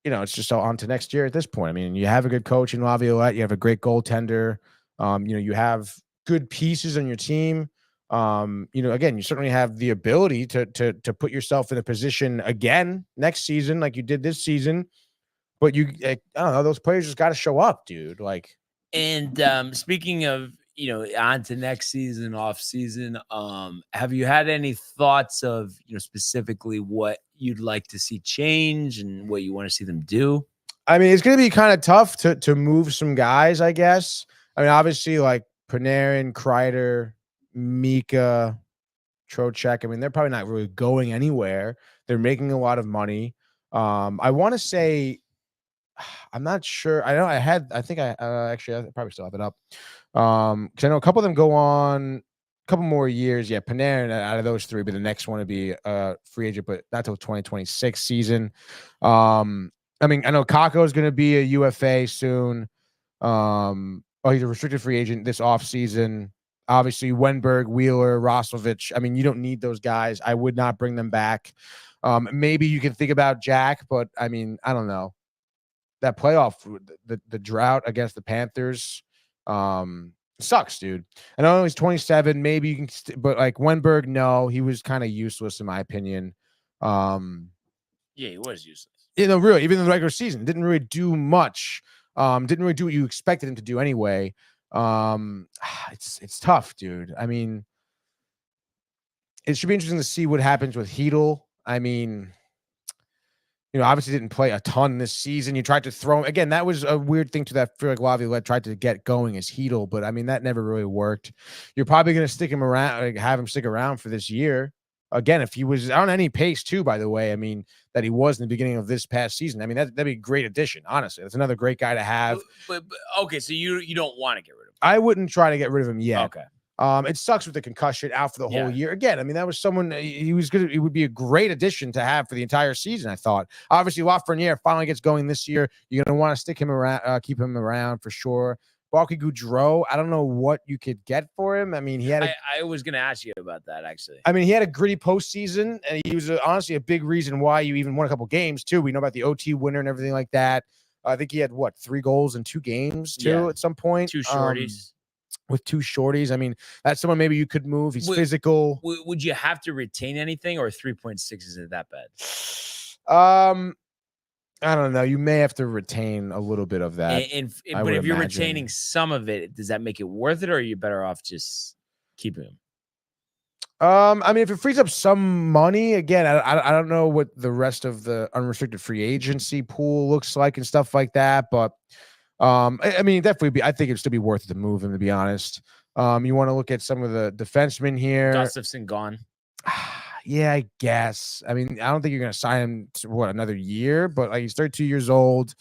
it's just on to next year at this point. I mean, you have a good coach in Laviolette, you have a great goaltender, you have good pieces on your team. Again, you certainly have the ability to put yourself in a position again next season, like you did this season. But I don't know, those players just got to show up, dude. Like, and speaking of, on to next season, off season, have you had any thoughts of, specifically what you'd like to see change and what you want to see them do? I mean, it's going to be kind of tough to move some guys, I guess. I mean, obviously, like Panarin, Kreider, Mika, Trocheck. I mean, they're probably not really going anywhere. They're making a lot of money. I want to say, I'm not sure. I know I think I probably still have it up. Because I know a couple of them go on a couple more years. Yeah, Panarin out of those three, but the next one to be a free agent, but not till 2026 season. I mean, I know Kakko is going to be a UFA soon. He's a restricted free agent this offseason. Obviously, Wenberg, Wheeler, Roslovic. I mean, you don't need those guys. I would not bring them back. Maybe you can think about Jack, but I mean, I don't know. That playoff, the drought against the Panthers, sucks, dude. I know he's 27. Maybe you can, but like Wenberg, no, he was kind of useless in my opinion. Yeah, he was useless. Really, even in the regular season, didn't really do much. Didn't really do what you expected him to do anyway. It's tough, dude. I mean, it should be interesting to see what happens with Hedl. I mean, obviously didn't play a ton this season. You tried to throw him again. That was a weird thing to that. I feel like Laviolette tried to get going as Hedl, but I mean, that never really worked. You're probably going to stick him around, like, have him stick around for this year. Again, if he was on any pace too, by the way, I mean, that he was in the beginning of this past season. I mean, that'd be a great addition. Honestly, that's another great guy to have. But okay, so you don't want to get rid of him. I wouldn't try to get rid of him yet. Okay. It sucks with the concussion out for the whole year. Again, I mean, that was someone he would be a great addition to have for the entire season, I thought. Obviously, Lafreniere finally gets going this year. You're going to want to stick him around, keep him around for sure. Barclay Goudreau, I don't know what you could get for him. I mean, I was going to ask you about that, actually. I mean, he had a gritty postseason, and he was honestly a big reason why you even won a couple games, too. We know about the OT winner and everything like that. I think he had, 3 goals in 2 games, too, at some point. 2 shorties. With 2 shorties. I mean, that's someone maybe you could move. He's physical. Would you have to retain anything, or 3.6 isn't that bad? I don't know. You may have to retain a little bit of that. But if you're retaining some of it, does that make it worth it, or are you better off just keeping him? I mean, if it frees up some money, again, I don't know what the rest of the unrestricted free agency pool looks like and stuff like that, but I mean, definitely I think it'd still be worth it to move him, to be honest. You want to look at some of the defensemen here. Gustafsson gone. Yeah, I guess. I mean, I don't think you're going to sign him to another year, but like he's 32 years old.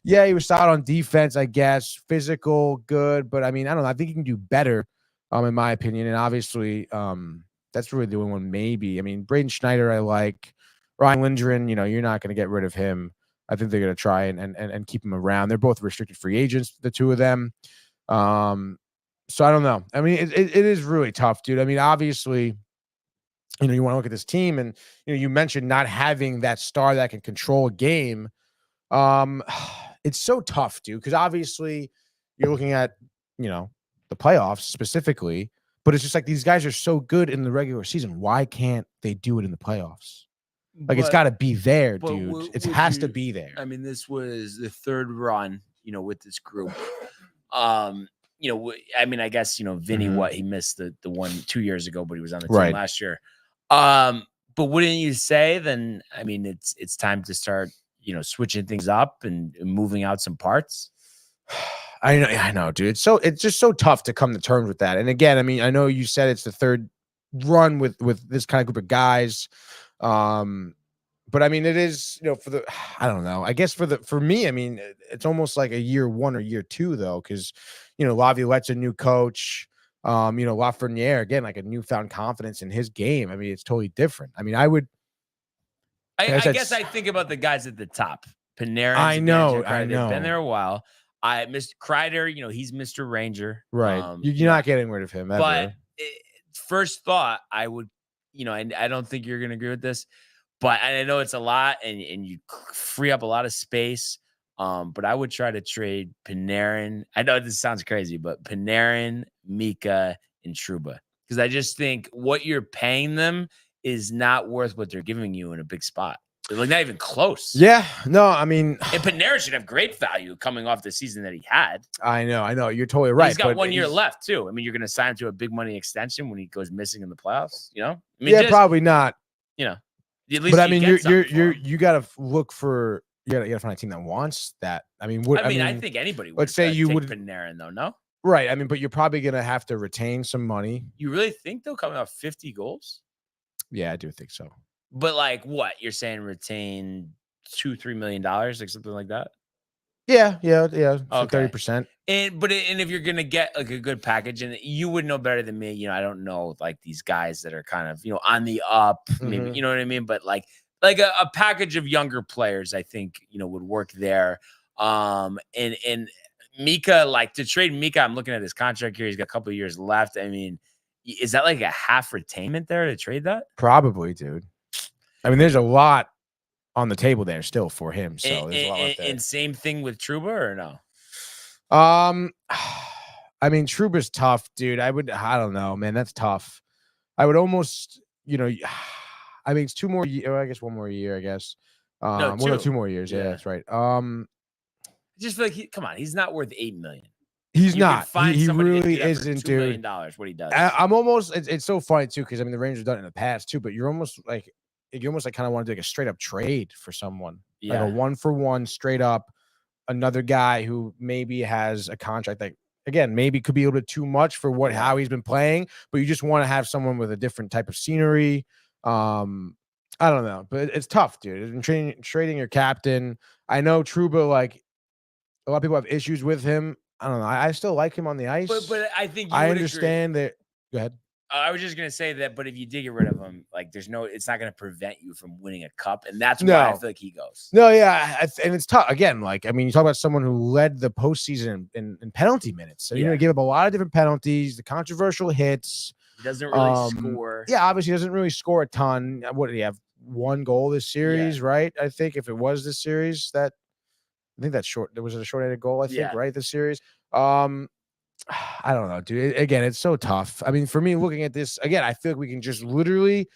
Yeah, he was solid on defense, I guess. Physical, good, but I mean, I don't know. I think he can do better, in my opinion. And obviously, that's really the only one. Maybe. I mean, Braden Schneider, I like. Ryan Lindgren. You're not going to get rid of him. I think they're going to try and keep him around. They're both restricted free agents, the two of them. So I don't know. I mean, it is really tough, dude. I mean, obviously, you want to look at this team, and you mentioned not having that star that can control a game. It's so tough, dude, because obviously you're looking at the playoffs specifically, but it's just like these guys are so good in the regular season. Why can't they do it in the playoffs? Like, it's got to be there, dude. It has to be there. I mean, this was the third run, with this group. I mean, I guess, Vinny, he missed the one 2 years ago, but he was on the team last year. But wouldn't you say then, I mean, it's time to start, switching things up and moving out some parts? I know, dude. It's just so tough to come to terms with that. And again, I mean, I know you said it's the third run with this kind of group of guys. But I mean, it is, I don't know. I guess for me, I mean, it's almost like a year one or year two though, because Laviolette's a new coach. Lafreniere, again, like a newfound confidence in his game. I mean, it's totally different. I mean, I guess I think about the guys at the top. Panarin. I know. They've been there a while. Mr. Kreider, he's Mr. Ranger. Right. You're not getting rid of him ever. But first thought, I would, and I don't think you're going to agree with this, but I know it's a lot and you free up a lot of space. But I would try to trade Panarin. I know this sounds crazy, but Panarin, Mika, and Trouba. Because I just think what you're paying them is not worth what they're giving you in a big spot. They're like not even close. Yeah. No, I mean, and Panarin should have great value coming off the season that he had. I know. You're totally right. He's got 1 year left too. I mean, you're going to sign him to a big money extension when he goes missing in the playoffs. I mean, probably not. At least but I mean, you got to look for. You gotta find a team that wants that. I mean, I think anybody would. Let's say you would Panarin though, no? Right. I mean, but you're probably gonna have to retain some money. You really think they'll come out 50 goals? Yeah, I do think so. But like, what you're saying? Retain $2-3 million, like something like that? Yeah. 30%. And if you're gonna get like a good package, and you would know better than me. I don't know like these guys that are kind of on the up, maybe you know what I mean. But like a package of younger players, I think, would work there. And Mika, like to trade Mika, I'm looking at his contract here. He's got a couple of years left. I mean, is that like a half retainment there to trade that? Probably, dude. I mean, there's a lot on the table there still for him. So there's a lot left there. And same thing with Trouba or no? I mean, Trouba's tough, dude. I don't know, man. That's tough. I would almost, I mean, it's 2 more years. I guess 1 more year. I guess. No, 2 more years. Yeah, that's right. Just feel like come on, he's not worth $8 million. He's not. He really isn't, dude. $2 million. What he does. I'm almost. It's so funny too, because I mean, the Rangers have done it in the past too. But you're almost like kind of want to do like a straight up trade for someone, like a 1-for-1 straight up. Another guy who maybe has a contract that, again, maybe could be a little bit too much for how he's been playing, but you just want to have someone with a different type of scenery. I don't know, but it's tough, dude. And trading your captain. I know Trouba, like a lot of people have issues with him. I don't know. I still like him on the ice. But I think I understand that. Go ahead. I was just gonna say that, but if you did get rid of him, like it's not gonna prevent you from winning a cup, and that's why I feel like he goes. No, yeah, and it's tough. Again, like I mean, you talk about someone who led the postseason in penalty minutes, so you're gonna give up a lot of different penalties, the controversial hits. He doesn't really score. Yeah, obviously, he doesn't really score a ton. What did he have? 1 goal this series, right? I think if it was this series, I think that's short. There was a short-handed goal, I think, right? This series. I don't know, dude. Again, it's so tough. I mean, for me, looking at this again, I feel like we can just literally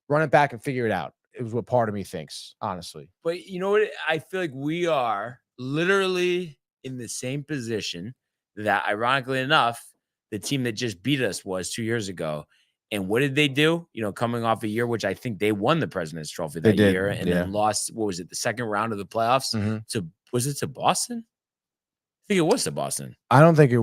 run it back and figure it out. It was what part of me thinks, honestly. But you know what? I feel like we are literally in the same position that, ironically enough, the team that just beat us was 2 years ago. And what did they do? Coming off a year, which I think they won the President's Trophy that year, and then lost. What was it? The second round of the playoffs. Was it to Boston? I think it was to Boston. I don't think it.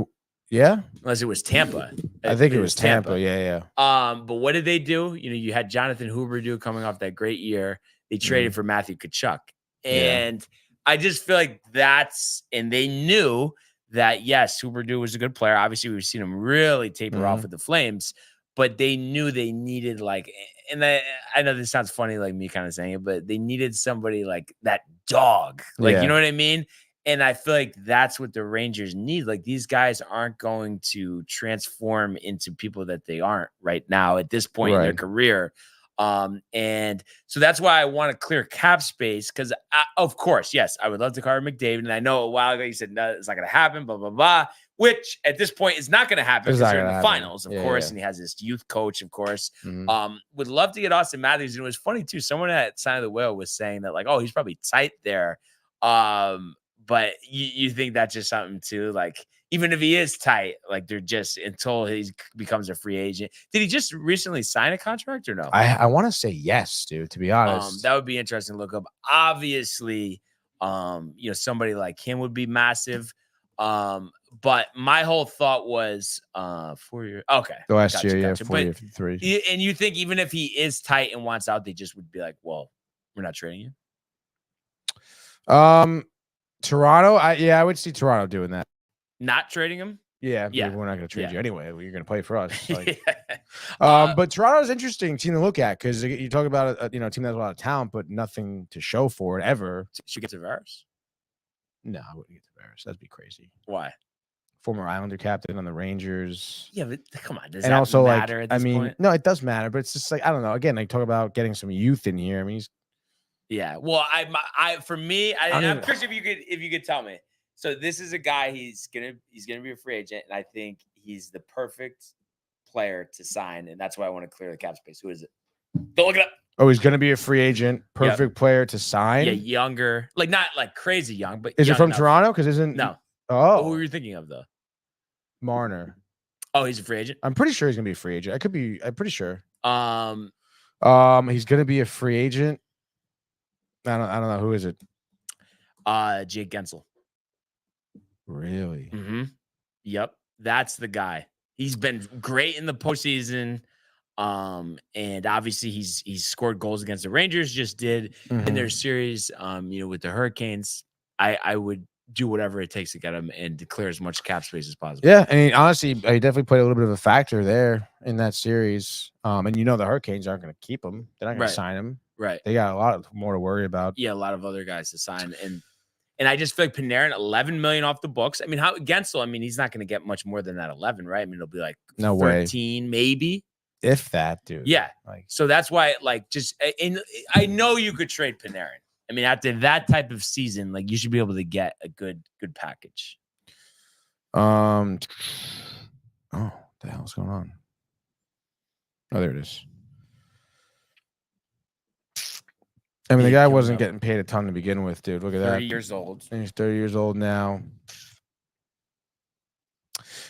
Yeah, unless it was Tampa. I think it was Tampa. Yeah. But what did they do? You had Jonathan Huberdeau coming off that great year. They traded for Matthew Tkachuk, and I just feel like and they knew that yes, Huberdeau was a good player. Obviously, we've seen him really taper off with the Flames, but they knew they needed and I know this sounds funny, like me kind of saying it, but they needed somebody like that dog, you know what I mean? And I feel like that's what the Rangers need. Like, these guys aren't going to transform into people that they aren't right now at this point in their career. And so that's why I want to clear cap space, because of course, yes, I would love to call McDavid. And I know a while ago you said, no, it's not going to happen, blah, blah, blah, which at this point is not going to happen because they're in the finals, of course. And he has this youth coach, of course. Would love to get Austin Matthews. And it was funny too. Someone at Sign of the Whale was saying that, like, oh, he's probably tight there. But you think that's just something too, like, even if he is tight, like, they're just until he becomes a free agent. Did he just recently sign a contract or no? I want to say yes, dude, to be honest. That would be interesting to look up. Obviously, somebody like him would be massive. But my whole thought was 4 years. Okay. The last year, 4 years, 3. And you think even if he is tight and wants out, they just would be like, well, we're not trading you? Toronto, I would see Toronto doing that. Not trading him? Yeah, we're not going to trade you anyway. You're going to play for us. Like, yeah. But Toronto's interesting team to look at, because you talk about a team that has a lot of talent, but nothing to show for it ever. Should get Tavares? No, I wouldn't get Tavares. That'd be crazy. Why? Former Islander captain on the Rangers. Yeah, but come on. Does and that also, matter at this point? No, it does matter, but it's just like, I don't know. Again, they talk about getting some youth in here. I mean, he's. Yeah. Well, for me, I'm curious if you could tell me. So this is a guy, he's gonna be a free agent, and I think he's the perfect player to sign, and that's why I want to clear the cap space. Who is it? Don't look it up. Oh, he's gonna be a free agent, perfect player to sign. Yeah, younger, like not like crazy young, but is it from Toronto? Because isn't no? Oh, who were you thinking of though? Marner. Oh, he's a free agent. I'm pretty sure he's gonna be a free agent. I'm pretty sure. He's gonna be a free agent. I don't know, who is it? Jake Gensel. Really? Mm-hmm. Yep, that's the guy. He's been great in the postseason. And obviously he's scored goals against the Rangers, just did in their series, with the Hurricanes. I would do whatever it takes to get him and declare as much cap space as possible. Yeah, I mean, honestly, he definitely played a little bit of a factor there in that series. And the Hurricanes aren't going to keep him. They're not going to sign him. Right. They got a lot more to worry about. Yeah, a lot of other guys to sign. And I just feel like Panarin, $11 million off the books. I mean, Gensel, I mean, he's not going to get much more than that 11, right? I mean, it'll be like 13, maybe. If that, dude. Yeah. So that's why, I know you could trade Panarin. I mean, after that type of season, like, you should be able to get a good package. Oh, what the hell's going on? Oh, there it is. I mean, the guy wasn't getting paid a ton to begin with, dude. Look at that. 30 years old. And he's 30 years old now.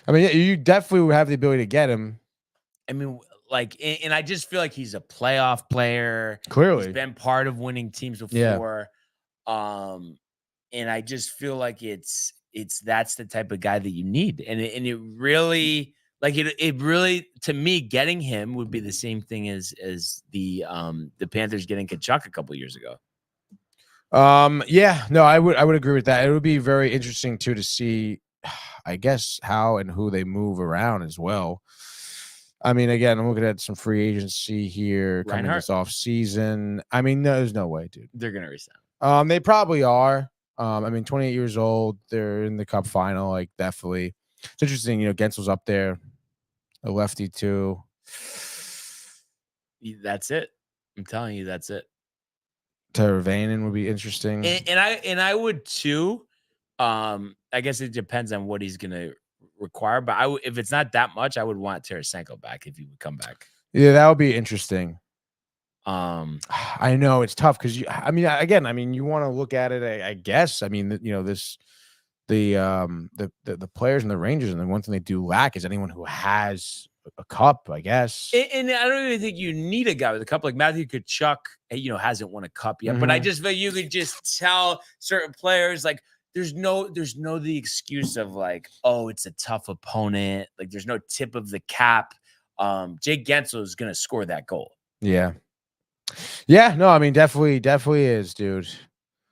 I mean, you definitely have the ability to get him. I mean, and I just feel like he's a playoff player. Clearly. He's been part of winning teams before. Yeah. And I just feel like that's the type of guy that you need. And it really, it really, to me, getting him would be the same thing as the Panthers getting Kachuk a couple years ago. Yeah, no, I would agree with that. It would be very interesting too to see, I guess, how and who they move around as well. I mean, again, I'm looking at some free agency here coming this off season. I mean, there's no way, dude. They're gonna resign. They probably are. I mean, 28 years old. They're in the Cup final. Like, definitely. It's interesting. Gensel's up there, a lefty too. That's it. I'm telling you, that's it. Teravainen would be interesting, and I would too. I guess it depends on what he's gonna require, but if it's not that much, I would want Tarasenko back if he would come back. Yeah, that would be interesting. I know it's tough because you want to look at it. I guess. I mean, the players and the Rangers, and the one thing they do lack is anyone who has a cup, I guess. And I don't even think you need a guy with a cup. Like Matthew Tkachuk, hasn't won a cup yet. But I just feel you could just tell certain players, like, there's no the excuse of like, oh, it's a tough opponent. Like, there's no tip of the cap. Jake Gensel is gonna score that goal. Yeah. Yeah, no, I mean, definitely is, dude.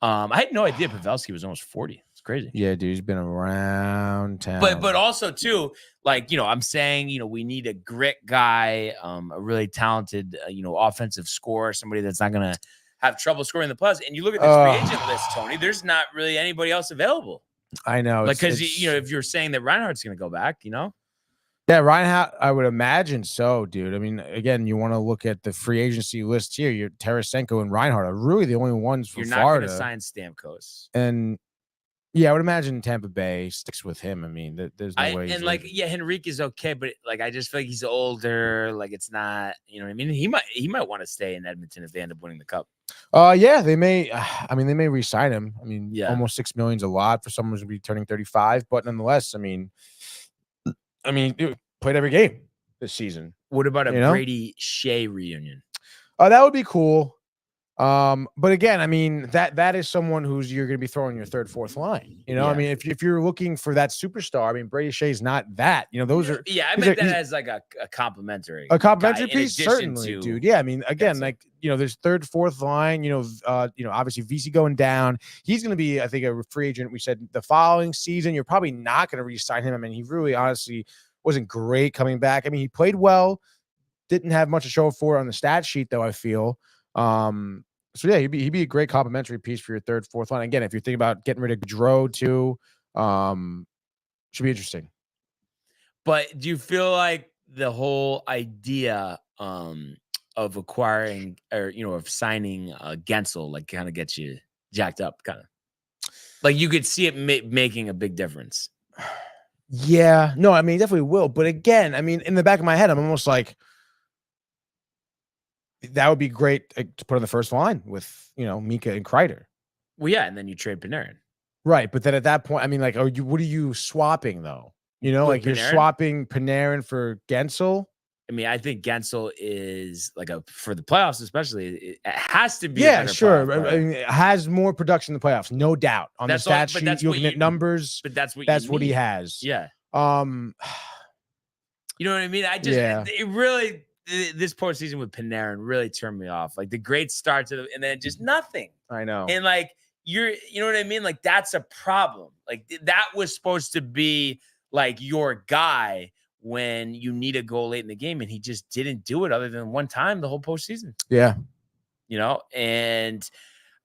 I had no idea Pavelski was almost 40. It's crazy. Yeah, dude, he's been around town. But also too, like, I'm saying, we need a grit guy, a really talented, offensive scorer, somebody that's not gonna have trouble scoring the playoffs. And you look at this free agent list, Tony. There's not really anybody else available. I know, like because if you're saying that Reinhardt's going to go back, Yeah, Reinhardt, I would imagine so, dude. I mean, again, you want to look at the free agency list here. Your Tarasenko and Reinhardt are really the only ones for you're not Florida. going to sign Stamkos. And yeah, I would imagine Tampa Bay sticks with him. I mean, there's no way. And Henrique is okay, but I just feel like he's older. Like it's not, you know what I mean? He might want to stay in Edmonton if they end up winning the cup. Yeah, they may. I mean, they may re-sign him. I mean, Yeah. almost $6 million is a lot for someone who's going to be turning 35, but nonetheless, I mean, dude, played every game this season. What about a Brady Shea reunion? That would be cool. But again, I mean, that is someone who's you're going to be throwing your third, fourth line. I mean, if you're looking for that superstar, I mean, Brady Shea's not that. Those are I meant that as like a complimentary piece, certainly, dude. Yeah, I mean, again, there's third, fourth line. Obviously VC going down. He's going to be, I think, a free agent. We said the following season, you're probably not going to re-sign him. I mean, he really, honestly, wasn't great coming back. I mean, he played well, didn't have much to show for on the stat sheet, though. I feel. So yeah, he'd be a great complimentary piece for your third, fourth line. Again, if you're thinking about getting rid of Gaudreau too, should be interesting. But do you feel like the whole idea of acquiring or of signing Gensel like kind of gets you jacked up, kind of like you could see it making a big difference? Yeah, no, I mean, it definitely will. But again, I mean, in the back of my head, I'm almost like, that would be great to put on the first line with, Mika and Kreider. Well, yeah, and then you trade Panarin. Right, but then at that point, I mean, like, what are you swapping, though? Like Panarin? You're swapping Panarin for Gensel? I mean, I think Gensel is like for the playoffs, especially, it has to be. Yeah, sure. I mean, it has more production in the playoffs, no doubt. On the stat sheet, you're looking at numbers. But that's what he has. Yeah. You know what I mean? It really, this postseason with Panarin really turned me off. Like the great start and then just nothing. I know. And like you know what I mean? Like that's a problem. Like that was supposed to be like your guy when you need a goal late in the game, and he just didn't do it other than one time the whole postseason. Yeah. And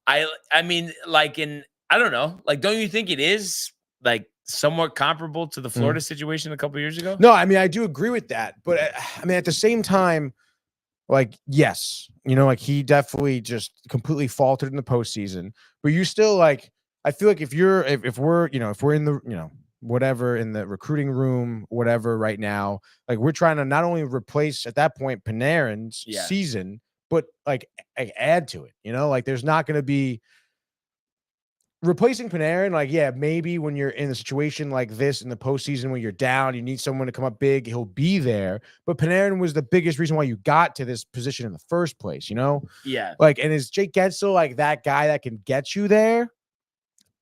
I mean, like I don't know, like, don't you think it is like somewhat comparable to the Florida situation a couple years ago? No, I mean, I do agree with that. But I mean, at the same time, like, yes, like he definitely just completely faltered in the postseason, but you still like, I feel like if we're in the, whatever in the recruiting room, whatever right now, like we're trying to not only replace at that point Panarin's season, but like add to it, like there's not going to be replacing Panarin. Like, yeah, maybe when you're in a situation like this in the postseason, when you're down, you need someone to come up big, he'll be there. But Panarin was the biggest reason why you got to this position in the first place, Yeah. Like, and is Jake Gensel like that guy that can get you there?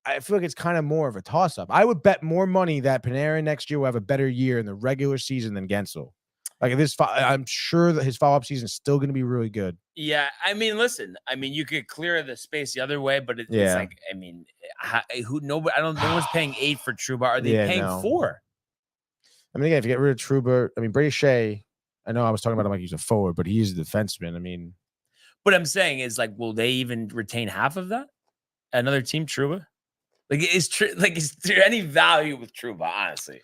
I feel like it's kind of more of a toss-up. I would bet more money that Panarin next year will have a better year in the regular season than Gensel. Like I'm sure that his follow-up season is still going to be really good. Yeah, I mean, listen, you could clear the space the other way, but it's like, I mean, no one's paying 8 for Trouba. Are they paying 4? I mean, again, if you get rid of Trouba, I mean, Brady Shea, I know I was talking about him like he's a forward, but he's a defenseman. I mean, what I'm saying is, like, will they even retain half of that? Another team, Trouba? Like, is there any value with Trouba, honestly?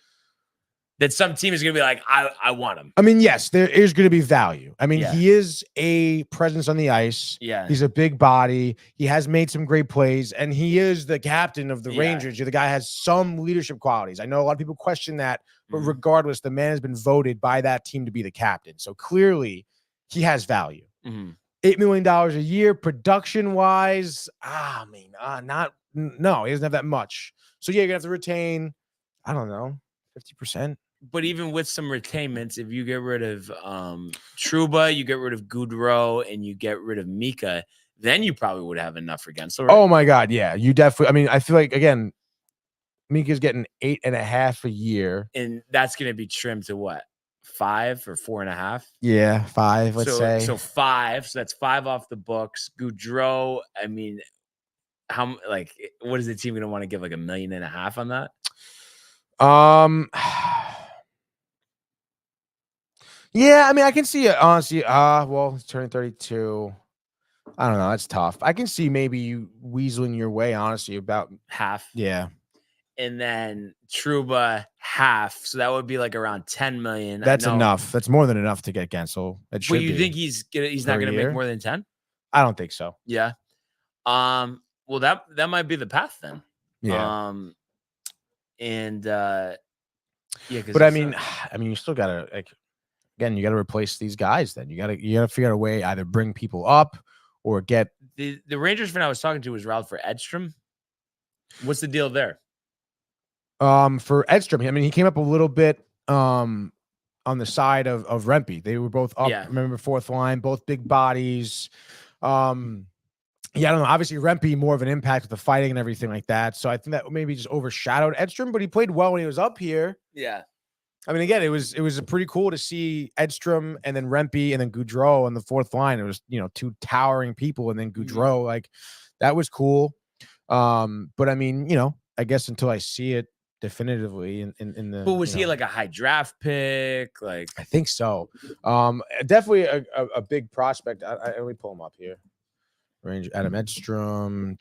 That some team is going to be like, I want him. I mean, yes, there is going to be value. I mean, he is a presence on the ice. Yeah. He's a big body. He has made some great plays, and he is the captain of the Rangers. The guy has some leadership qualities. I know a lot of people question that, but regardless, the man has been voted by that team to be the captain. So clearly, he has value. $8 million a year, production-wise, he doesn't have that much. So, yeah, you're going to have to retain, I don't know, 50%. But even with some retainments, if you get rid of Trouba, you get rid of Gaudreau, and you get rid of Mika, then you probably would have enough for Gensel. Right? Oh my God, yeah, you definitely. I mean, I feel like again, Mika's getting 8.5 a year, and that's going to be trimmed to what, 5 or 4.5? Yeah, 5. Let's say so 5. So that's 5 off the books. Gaudreau, I mean, what is the team going to want to give, like $1.5 million on that? Yeah, I mean, I can see it honestly. Well, he's turning 32. I don't know. That's tough. I can see maybe you weaseling your way, honestly, about half. yeah. And then Trouba half. So that would be like around 10 million. That's I know, enough. That's more than enough to get Gensel. It should but you be. think he's not per gonna year? make more than 10? I don't think so. Yeah. Well, that might be the path then. Yeah. And yeah, But I mean, you still gotta you gotta replace these guys. Then you gotta figure out a way either bring people up or get the Rangers fan I was talking to was Ralph for Edstrom. What's the deal there? for Edstrom. I mean, he came up a little bit on the side of Rempe. They were both up. Yeah. Remember, fourth line, both big bodies. Yeah, I don't know. Obviously, Rempe more of an impact with the fighting and everything like that. So I think that maybe just overshadowed Edstrom, but he played well when he was up here. Yeah. I mean, again, it was pretty cool to see Edstrom and then Rempe and then Goudreau on the fourth line. It was, two towering people and then Goudreau. Like, that was cool. But I mean, I guess until I see it definitively in the. But was he like a high draft pick? Like, I think so. Definitely a big prospect. Let me pull him up here. Range Adam Edstrom.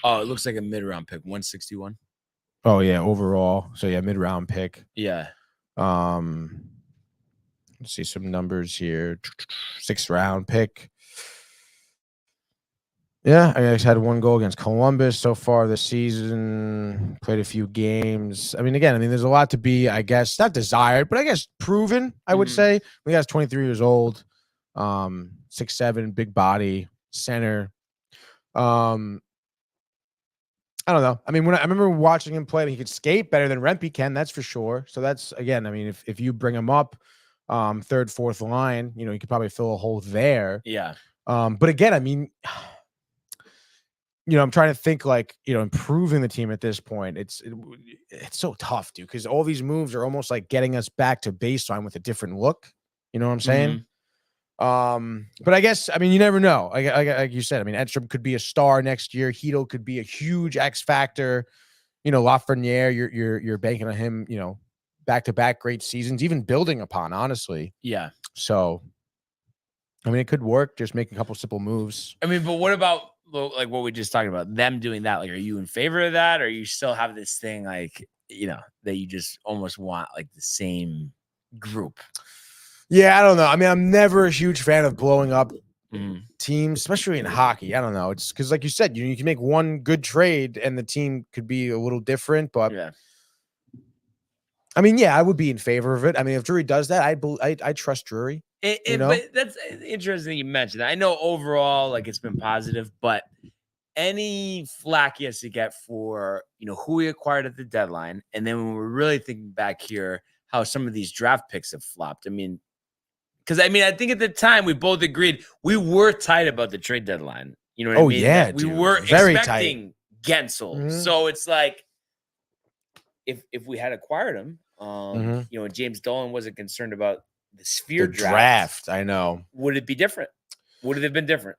oh, it looks like a mid-round pick, 161. Oh yeah, overall. So yeah, mid-round pick. Yeah. Let's see some numbers here. 6th round pick. Yeah, I guess had 1 goal against Columbus so far this season. Played a few games. I mean, there's a lot to be, I guess, not desired, but I guess proven, I would say. The guy's 23 years old. 6'7", big body, center. I don't know. I mean, I remember watching him play, he could skate better than Rempe can, that's for sure. So that's, again, I mean, if you bring him up 3rd, 4th line, you could probably fill a hole there. Yeah. But again, I mean, I'm trying to think like, improving the team at this point. It's so tough, dude, because all these moves are almost like getting us back to baseline with a different look. You know what I'm saying? But I guess, I mean, you never know. Like you said, I mean, Edstrom could be a star next year. Hito could be a huge X factor. Lafreniere, you're banking on him, back-to-back great seasons, even building upon, honestly. Yeah. So, I mean, it could work. Just make a couple simple moves. I mean, but what about like what we just talked about, them doing that? Like, are you in favor of that? Or you still have this thing like, that you just almost want like the same group? Yeah, I don't know. I mean, I'm never a huge fan of blowing up teams, especially in hockey. I don't know. It's because, like you said, you can make one good trade and the team could be a little different. But yeah. I mean, yeah, I would be in favor of it. I mean, if Drury does that, I trust Drury. But that's interesting you mentioned that. I know overall, like, it's been positive, but any flack he has to get for, who he acquired at the deadline. And then when we're really thinking back here, how some of these draft picks have flopped. I mean, because I think at the time we both agreed we were tight about the trade deadline. You know what I mean? Yeah, we dude. were Very expecting Gensel. So it's like if we had acquired him, and James Dolan wasn't concerned about the sphere draft. I know. Would it be different? Would it have been different?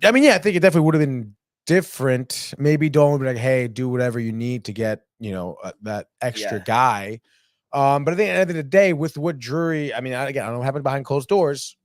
I mean, yeah, I think it definitely would have been different. Maybe Dolan would be like, hey, do whatever you need to get, that extra guy. But I think at the end of the day, with what Drury, I mean, again, I don't know what happened behind closed doors.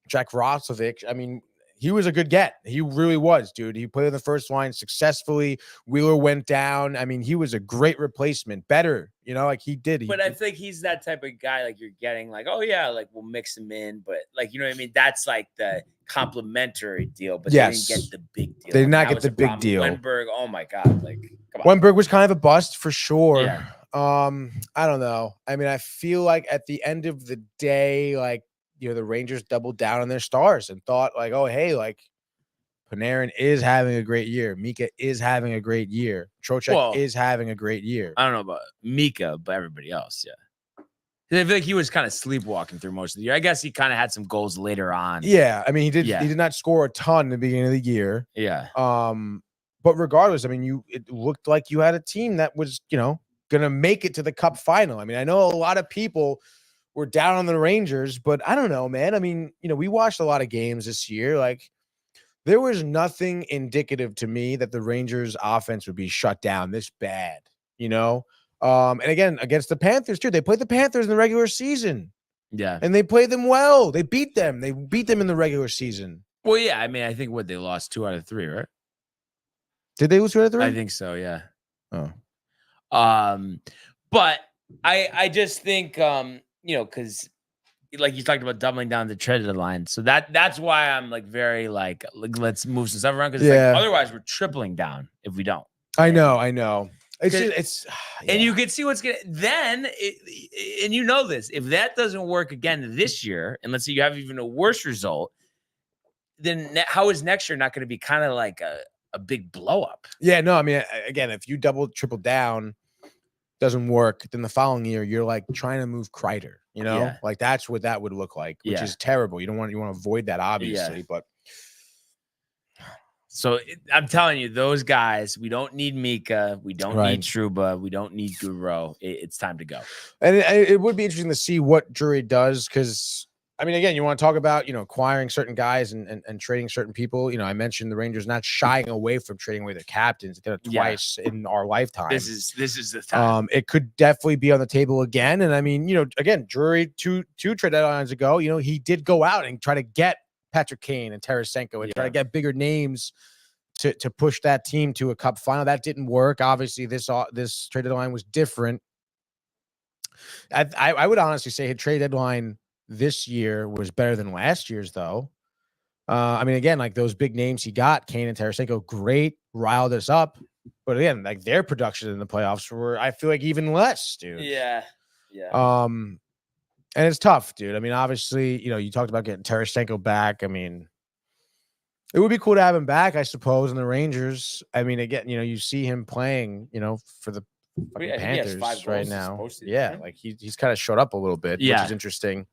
Jack Roslovic, I mean, he was a good get. He really was, dude. He played in the first line successfully. Wheeler went down. I mean, he was a great replacement. Better, like he did. But I think he's that type of guy, like you're getting, like, oh yeah, like we'll mix him in, but like, you know what I mean? That's like the complimentary deal. But they didn't get the big deal. They did not get the big deal. Wenberg, oh my god, like come on. Wenberg was kind of a bust for sure. Yeah. I don't know. I mean, I feel like at the end of the day, like, the Rangers doubled down on their stars and thought like, oh, hey, like Panarin is having a great year. Mika is having a great year. Trocheck is having a great year. I don't know about Mika, but everybody else, yeah. I feel like he was kind of sleepwalking through most of the year. I guess he kind of had some goals later on. Yeah, I mean, he did. Yeah. He did not score a ton at the beginning of the year. Yeah. But regardless, I mean, it looked like you had a team that was, gonna make it to the Cup final. I mean, I know a lot of people were down on the Rangers, but I don't know, man. I mean, we watched a lot of games this year. Like, there was nothing indicative to me that the Rangers offense would be shut down this bad, And again, against the Panthers too, they played the Panthers in the regular season. Yeah. And they played them well. They beat them. They beat them in the regular season. Well, yeah. I mean, I think what they lost 2 out of 3, right? Did they lose 2 out of 3? I think so. Yeah. Oh. But I just think because like you talked about doubling down the trade deadline, so that's why I'm like very like let's move some stuff around because Yeah. like, otherwise we're tripling down if we don't. I know. It's and you can see what's gonna then, and you know this, if that doesn't work again this year, and let's say you have even a worse result, then how is next year not going to be kind of like a big blow up? Yeah, no, I mean, again, if you triple down, doesn't work, then the following year you're like trying to move Kreider, Yeah. like that's what that would look like, which Yeah. is terrible. You want to avoid that, obviously, Yeah. but so I'm telling you, those guys, we don't need Mika, we don't Right. need Trouba, we don't need Guro. It's time to go. And it would be interesting to see what Drury does because. I mean, again, you want to talk about, acquiring certain guys and trading certain people. I mentioned the Rangers not shying away from trading away their captains. They did it twice in our lifetime. This is the time. It could definitely be on the table again. And I mean, again, Drury two trade deadlines ago, he did go out and try to get Patrick Kane and Tarasenko and try to get bigger names to push that team to a cup final. That didn't work. Obviously, this trade deadline was different. I would honestly say a trade deadline this year was better than last year's, though. I mean, again, like those big names he got, Kane and Tarasenko, great, riled us up. But again, like their production in the playoffs were, I feel like, even less, dude. Yeah. And it's tough, dude. I mean, obviously, you talked about getting Tarasenko back. I mean, it would be cool to have him back, I suppose, in the Rangers. I mean, again, you see him playing, for the Panthers right now. Yeah, right? like he's kind of showed up a little bit, which is interesting.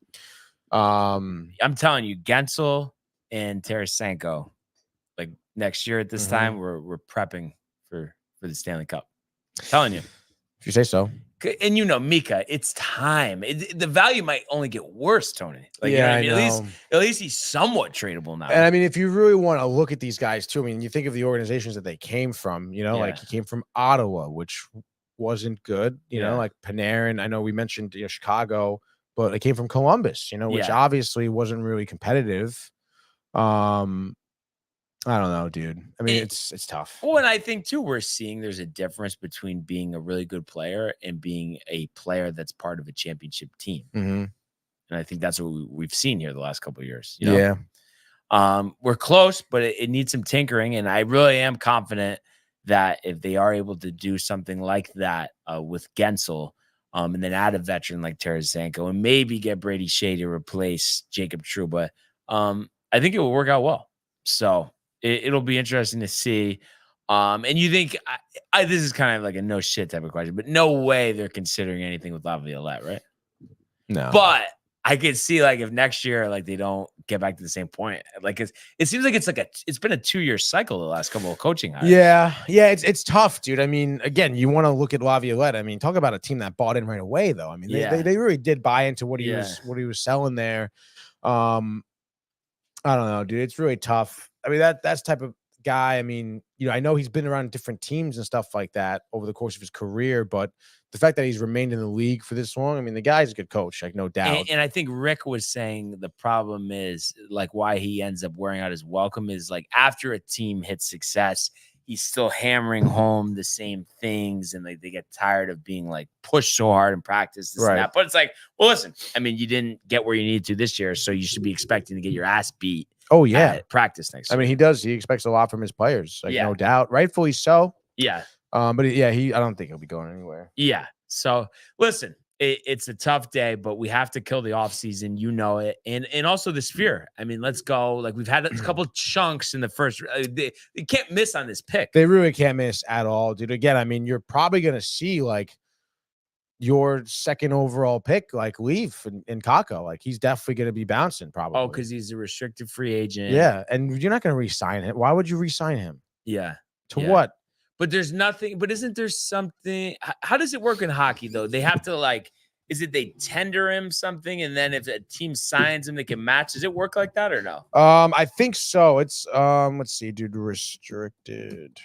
I'm telling you, Gensel and Tarasenko, like next year at this time, we're prepping for the Stanley Cup. I'm telling you, if you say so. And Mika, it's time. The value might only get worse, Tony. Like, yeah, I mean? At least he's somewhat tradable now. And I mean, if you really want to look at these guys too, I mean, you think of the organizations that they came from. Like he came from Ottawa, which wasn't good. Like Panarin. I know we mentioned Chicago, but they came from Columbus. Which obviously wasn't really competitive. I don't know, dude. I mean, it's tough. Well, and I think too, we're seeing there's a difference between being a really good player and being a player that's part of a championship team. Mm-hmm. And I think that's what we've seen here the last couple of years. Yeah. We're close, but it needs some tinkering. And I really am confident that if they are able to do something like that with Gensel, and then add a veteran like Tarasenko and maybe get Brady Shea to replace Jacob Trouba, I think it will work out well. So it'll be interesting to see. And you think this is kind of like a no shit type of question, but no way they're considering anything with Laviolette, right? No. But I could see like if next year like they don't get back to the same point, like it seems like it's been a 2-year cycle the last couple of coaching hires. Yeah, it's tough, dude. I mean, again, you want to look at Laviolette. I mean, talk about a team that bought in right away, though. I mean, they really did buy into what he was selling there. I don't know, dude. It's really tough. I mean, that's the type of guy. I mean, I know he's been around different teams and stuff like that over the course of his career, but the fact that he's remained in the league for this long, I mean, the guy's a good coach, like no doubt. And I think Rick was saying the problem is like why he ends up wearing out his welcome is like after a team hits success, he's still hammering home the same things, and like they get tired of being like pushed so hard in practice, and that. But it's like, well, listen, I mean, you didn't get where you needed to this year, so you should be expecting to get your ass beat. Oh yeah, at practice next year. I mean, he does. He expects a lot from his players, like no doubt, rightfully so. Yeah. But I don't think he'll be going anywhere. Yeah. So listen, it's a tough day, but we have to kill the offseason. You know it. And also the Sphere. I mean, let's go. Like we've had a couple chunks in the first. They can't miss on this pick. They really can't miss at all, dude. Again, I mean, you're probably going to see like your second overall pick, like leave in Kako. Like he's definitely going to be bouncing probably. Oh, because he's a restricted free agent. Yeah. And you're not going to re-sign him. Why would you re-sign him? Yeah. To what? But there's nothing, but isn't there something? How does it work in hockey though? They have to like, is it they tender him something and then if a team signs him, they can match? Does it work like that or no? I think so. It's let's see, dude, restricted.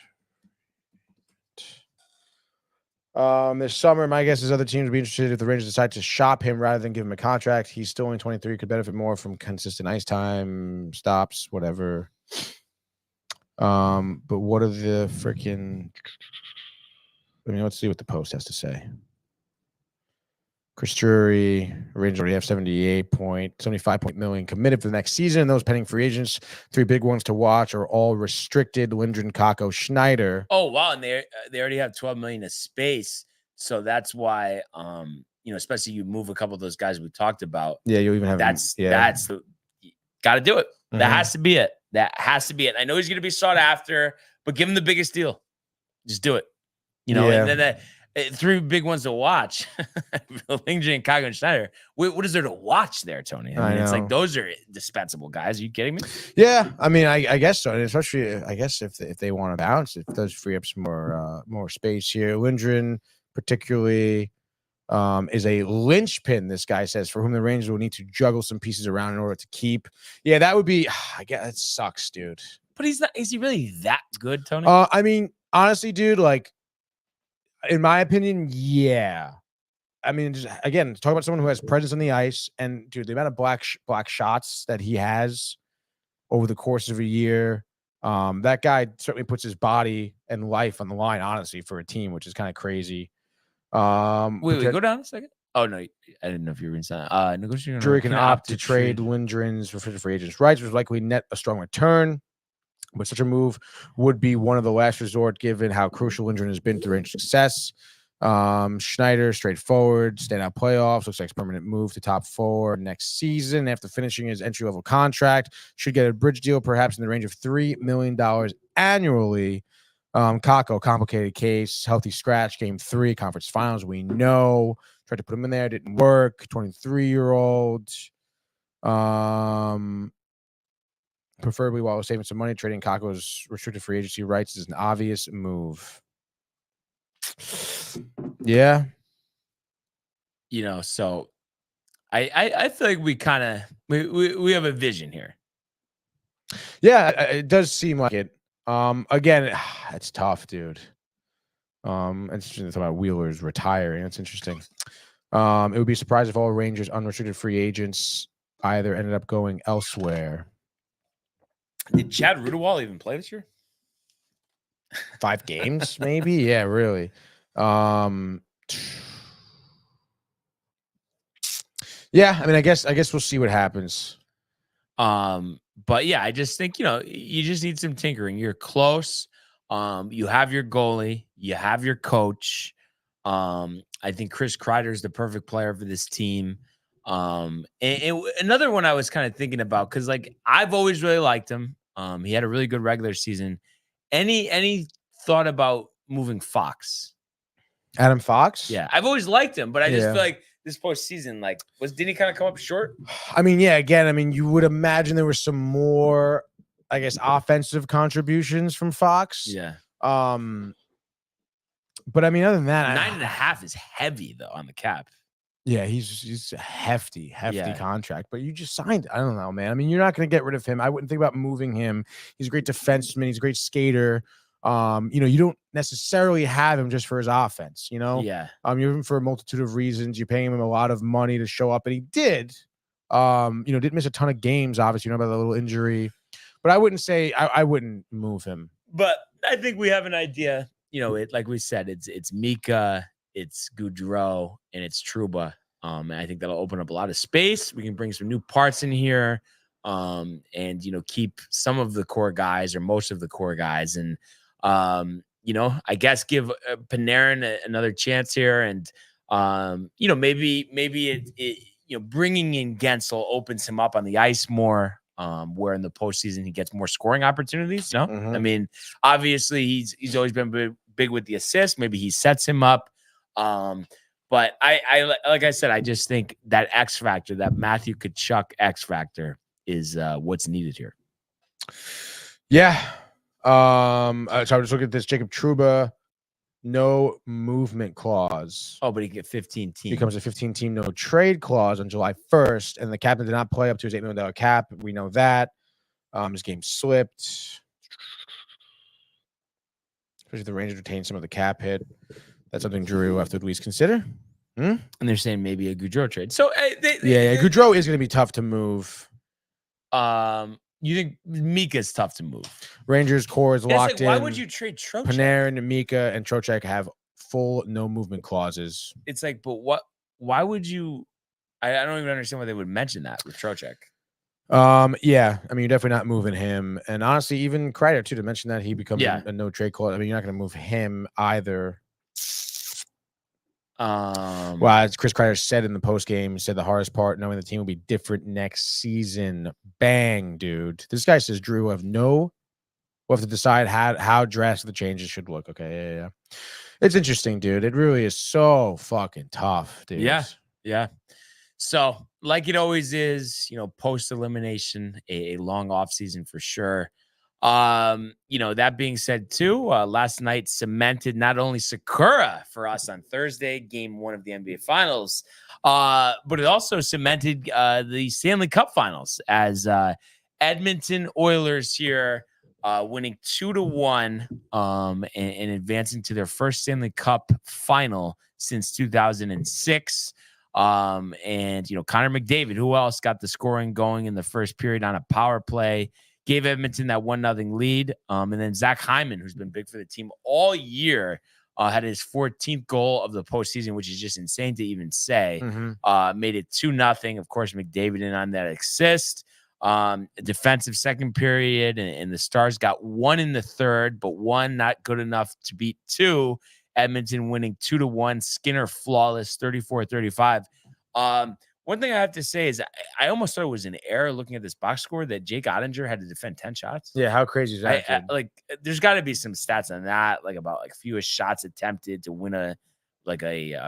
This summer, my guess is other teams would be interested if the Rangers decide to shop him rather than give him a contract. He's still only 23, could benefit more from consistent ice time, stops, whatever. But what are the freaking? I mean, let's see what the Post has to say. Chris Drury, Rangers already have 75 million committed for the next season. Those pending free agents, 3 big ones to watch are all restricted: Lindgren, Kakko, Schneider. Oh wow, and they already have 12 million of space, so that's why especially you move a couple of those guys we talked about. Yeah, you'll even have that's the got to do it. Mm-hmm. That has to be it. That has to be it. I know he's going to be sought after, but give him the biggest deal. Just do it. And then 3 big ones to watch. Lindgren, Kakko, and Schneider. What is there to watch there, Tony? I mean, it's like those are indispensable guys. Are you kidding me? Yeah, I mean, I guess so. And especially, I guess if they want to bounce, it does free up some more space here. Lindgren, particularly, is a linchpin. This guy says, for whom the Rangers will need to juggle some pieces around in order to keep. Yeah, that would be. I guess it sucks, dude. But he's not. Is he really that good, Tony? I mean, honestly, dude, like. In my opinion, yeah. I mean, just, again, talk about someone who has presence on the ice, and dude, the amount of black shots that he has over the course of a year, that guy certainly puts his body and life on the line, honestly, for a team, which is kind of crazy. Wait, go down a second. Oh no, I didn't know if you were inside. Drury can opt to trade Lindgren's for free agents' rights, which likely net a strong return. But such a move would be one of the last resort, given how crucial Lindgren has been to Rangers' success. Schneider, straightforward, standout playoffs, looks like a permanent move to top 4 next season after finishing his entry-level contract. Should get a bridge deal, perhaps in the range of $3 million annually. Kakko, complicated case, healthy scratch, game 3, conference finals. We know. Tried to put him in there, didn't work. 23-year-old. Preferably while saving some money, trading Kakko's restricted free agency rights is an obvious move. Yeah. So I feel like we kind of we have a vision here. Yeah, it does seem like it. Again, it's tough, dude. It's interesting to talk about Wheeler's retiring. That's interesting. It would be a surprise if all Rangers unrestricted free agents either ended up going elsewhere. Did Chad Rudewall even play this year? 5 games, maybe? Yeah, really. Yeah, I mean, I guess we'll see what happens. But yeah, I just think, you just need some tinkering. You're close. You have your goalie, you have your coach. I think Chris Kreider is the perfect player for this team. And another one I was kind of thinking about, because like I've always really liked him. He had a really good regular season. Any thought about moving Fox? Adam Fox? Yeah, I've always liked him, but I just feel like this postseason, like, didn't he kind of come up short? I mean, yeah, again, you would imagine there was some more, I guess, offensive contributions from Fox. Yeah. But I mean, other than that, 9.5 is heavy though on the cap. Yeah, he's a hefty contract, but you just signed it. I don't know, man. I mean, you're not going to get rid of him. I wouldn't think about moving him. He's a great defenseman. He's a great skater. You don't necessarily have him just for his offense, Yeah. You have him for a multitude of reasons. You're paying him a lot of money to show up, and he did. Didn't miss a ton of games, obviously, about the little injury. But I wouldn't say I wouldn't move him. But I think we have an idea. Like we said, it's Mika, it's Goudreau, and it's Trouba. And I think that'll open up a lot of space. We can bring some new parts in here, and keep some of the core guys or most of the core guys, and I guess give Panarin another chance here, and maybe it bringing in Gensel opens him up on the ice more. Where in the postseason he gets more scoring opportunities. Mm-hmm. I mean, obviously he's always been big with the assist. Maybe he sets him up. But I like I said, I just think that X factor, that Matthew Tkachuk X factor, is what's needed here. Yeah. So I was looking at this. Jacob Trouba, no movement clause. Oh, but he get 15 team. Becomes a 15-team no trade clause on July 1st, and the captain did not play up to his $8 million cap. We know that. His game slipped. Especially if the Rangers retained some of the cap hit. That's something Drew will have to at least consider. And they're saying maybe a Goudreau trade. So Goudreau is going to be tough to move. You think Mika's tough to move? Rangers core is locked in. Why would you trade Trocheck? Panarin, Mika, and Trocheck have full no movement clauses. It's like, but what? Why would you? I don't even understand why they would mention that with Trocheck. Yeah, I mean, you're definitely not moving him, and honestly, even Kreider too. To mention that he becomes a no trade clause. I mean, you're not going to move him either. Well, as Chris Kreider said in the post game, he said the hardest part knowing the team will be different next season. Bang, dude. This guy says Drew we'll have to decide how drastic the changes should look. Okay, yeah. It's interesting, dude. It really is so fucking tough, dude. Yeah. So, like it always is, post elimination, a long off season for sure. That being said, too, last night cemented not only Sakura for us on Thursday, game 1 of the NBA Finals, but it also cemented the Stanley Cup Finals as Edmonton Oilers here winning 2-1 and advancing to their first Stanley Cup Final since 2006. Connor McDavid, who else got the scoring going in the first period on a power play, gave Edmonton that 1-0 lead. And then Zach Hyman, who's been big for the team all year, had his 14th goal of the postseason, which is just insane to even say. Made it 2-0. Of course, McDavid in on that assist. Defensive second period, and the Stars got 1 in the third, but 1 not good enough to beat 2. Edmonton winning 2-1. Skinner flawless, 34-35. One thing I have to say is I almost thought it was an error looking at this box score that Jake Ottinger had to defend 10 shots. Yeah, how crazy is that? There's got to be some stats on that, about fewest shots attempted to win a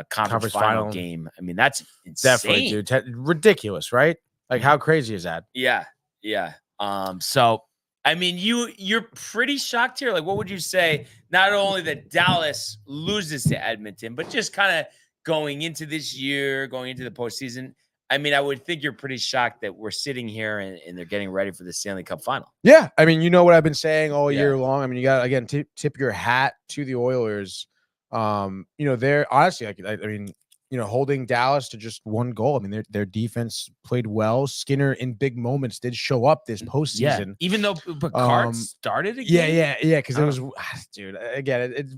conference final game. I mean, that's insane. Definitely, dude. Ridiculous, right? How crazy is that? Yeah. So, I mean, you're pretty shocked here. What would you say? Not only that Dallas loses to Edmonton, but just kind of going into this year, going into the postseason. I mean, I would think you're pretty shocked that we're sitting here and they're getting ready for the Stanley Cup Final. Yeah, I mean, you know what I've been saying all year long. I mean, you got again tip your hat to the Oilers. They're honestly, holding Dallas to just 1 goal. I mean, their defense played well. Skinner in big moments did show up this postseason. Yeah. Even though Picard started again. Yeah. Because it was, dude. Again, it's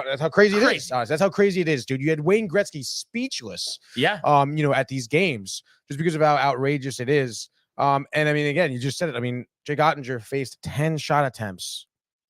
that's how crazy it is. That's how crazy it is, dude. You had Wayne Gretzky speechless. Yeah. At these games just because of how outrageous it is. And I mean, again, you just said it. I mean, Jake Ottinger faced 10 shot attempts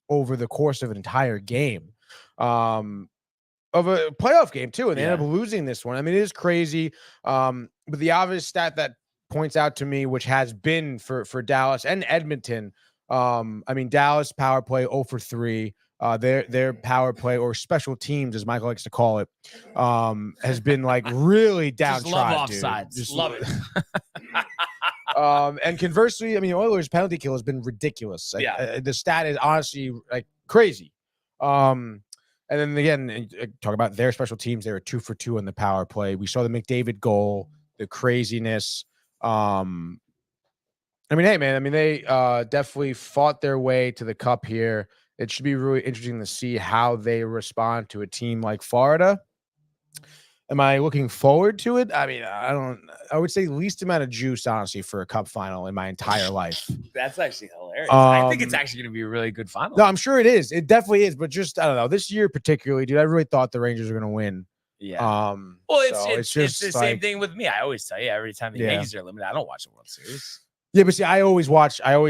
over the course of an entire game. Of a playoff game too, and they ended up losing this one. I mean, it is crazy. But the obvious stat that points out to me, which has been for Dallas and Edmonton, Dallas power play 0 for 3. Their power play or special teams, as Michael likes to call it, has been really downtrodden. Just love offsides. Just love it. And conversely, I mean, Oilers penalty kill has been ridiculous. The stat is honestly crazy. And then again, talk about their special teams. They were 2 for 2 in the power play. We saw the McDavid goal, the craziness. Hey, man. I mean, they definitely fought their way to the cup here. It should be really interesting to see how they respond to a team like Florida. Am I looking forward to it? I mean, I would say least amount of juice, honestly, for a cup final in my entire life. That's actually hilarious. I think it's actually going to be a really good final. No, I'm sure it is. It definitely is. But just, I don't know, this year particularly, dude, I really thought the Rangers were going to win. Yeah. It's just the same thing with me. I always tell you, every time the Yankees are eliminated, I don't watch the World Series. Yeah, but see, I always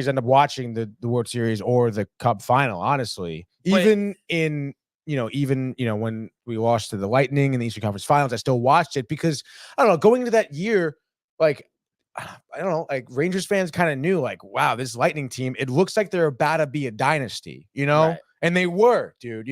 end up watching the World Series or the Cup Final, honestly. Even when we lost to the Lightning in the Eastern Conference Finals, I still watched it because, I don't know, going into that year, Rangers fans kind of knew, wow, this Lightning team, it looks like they're about to be a dynasty, Right. And they were, dude,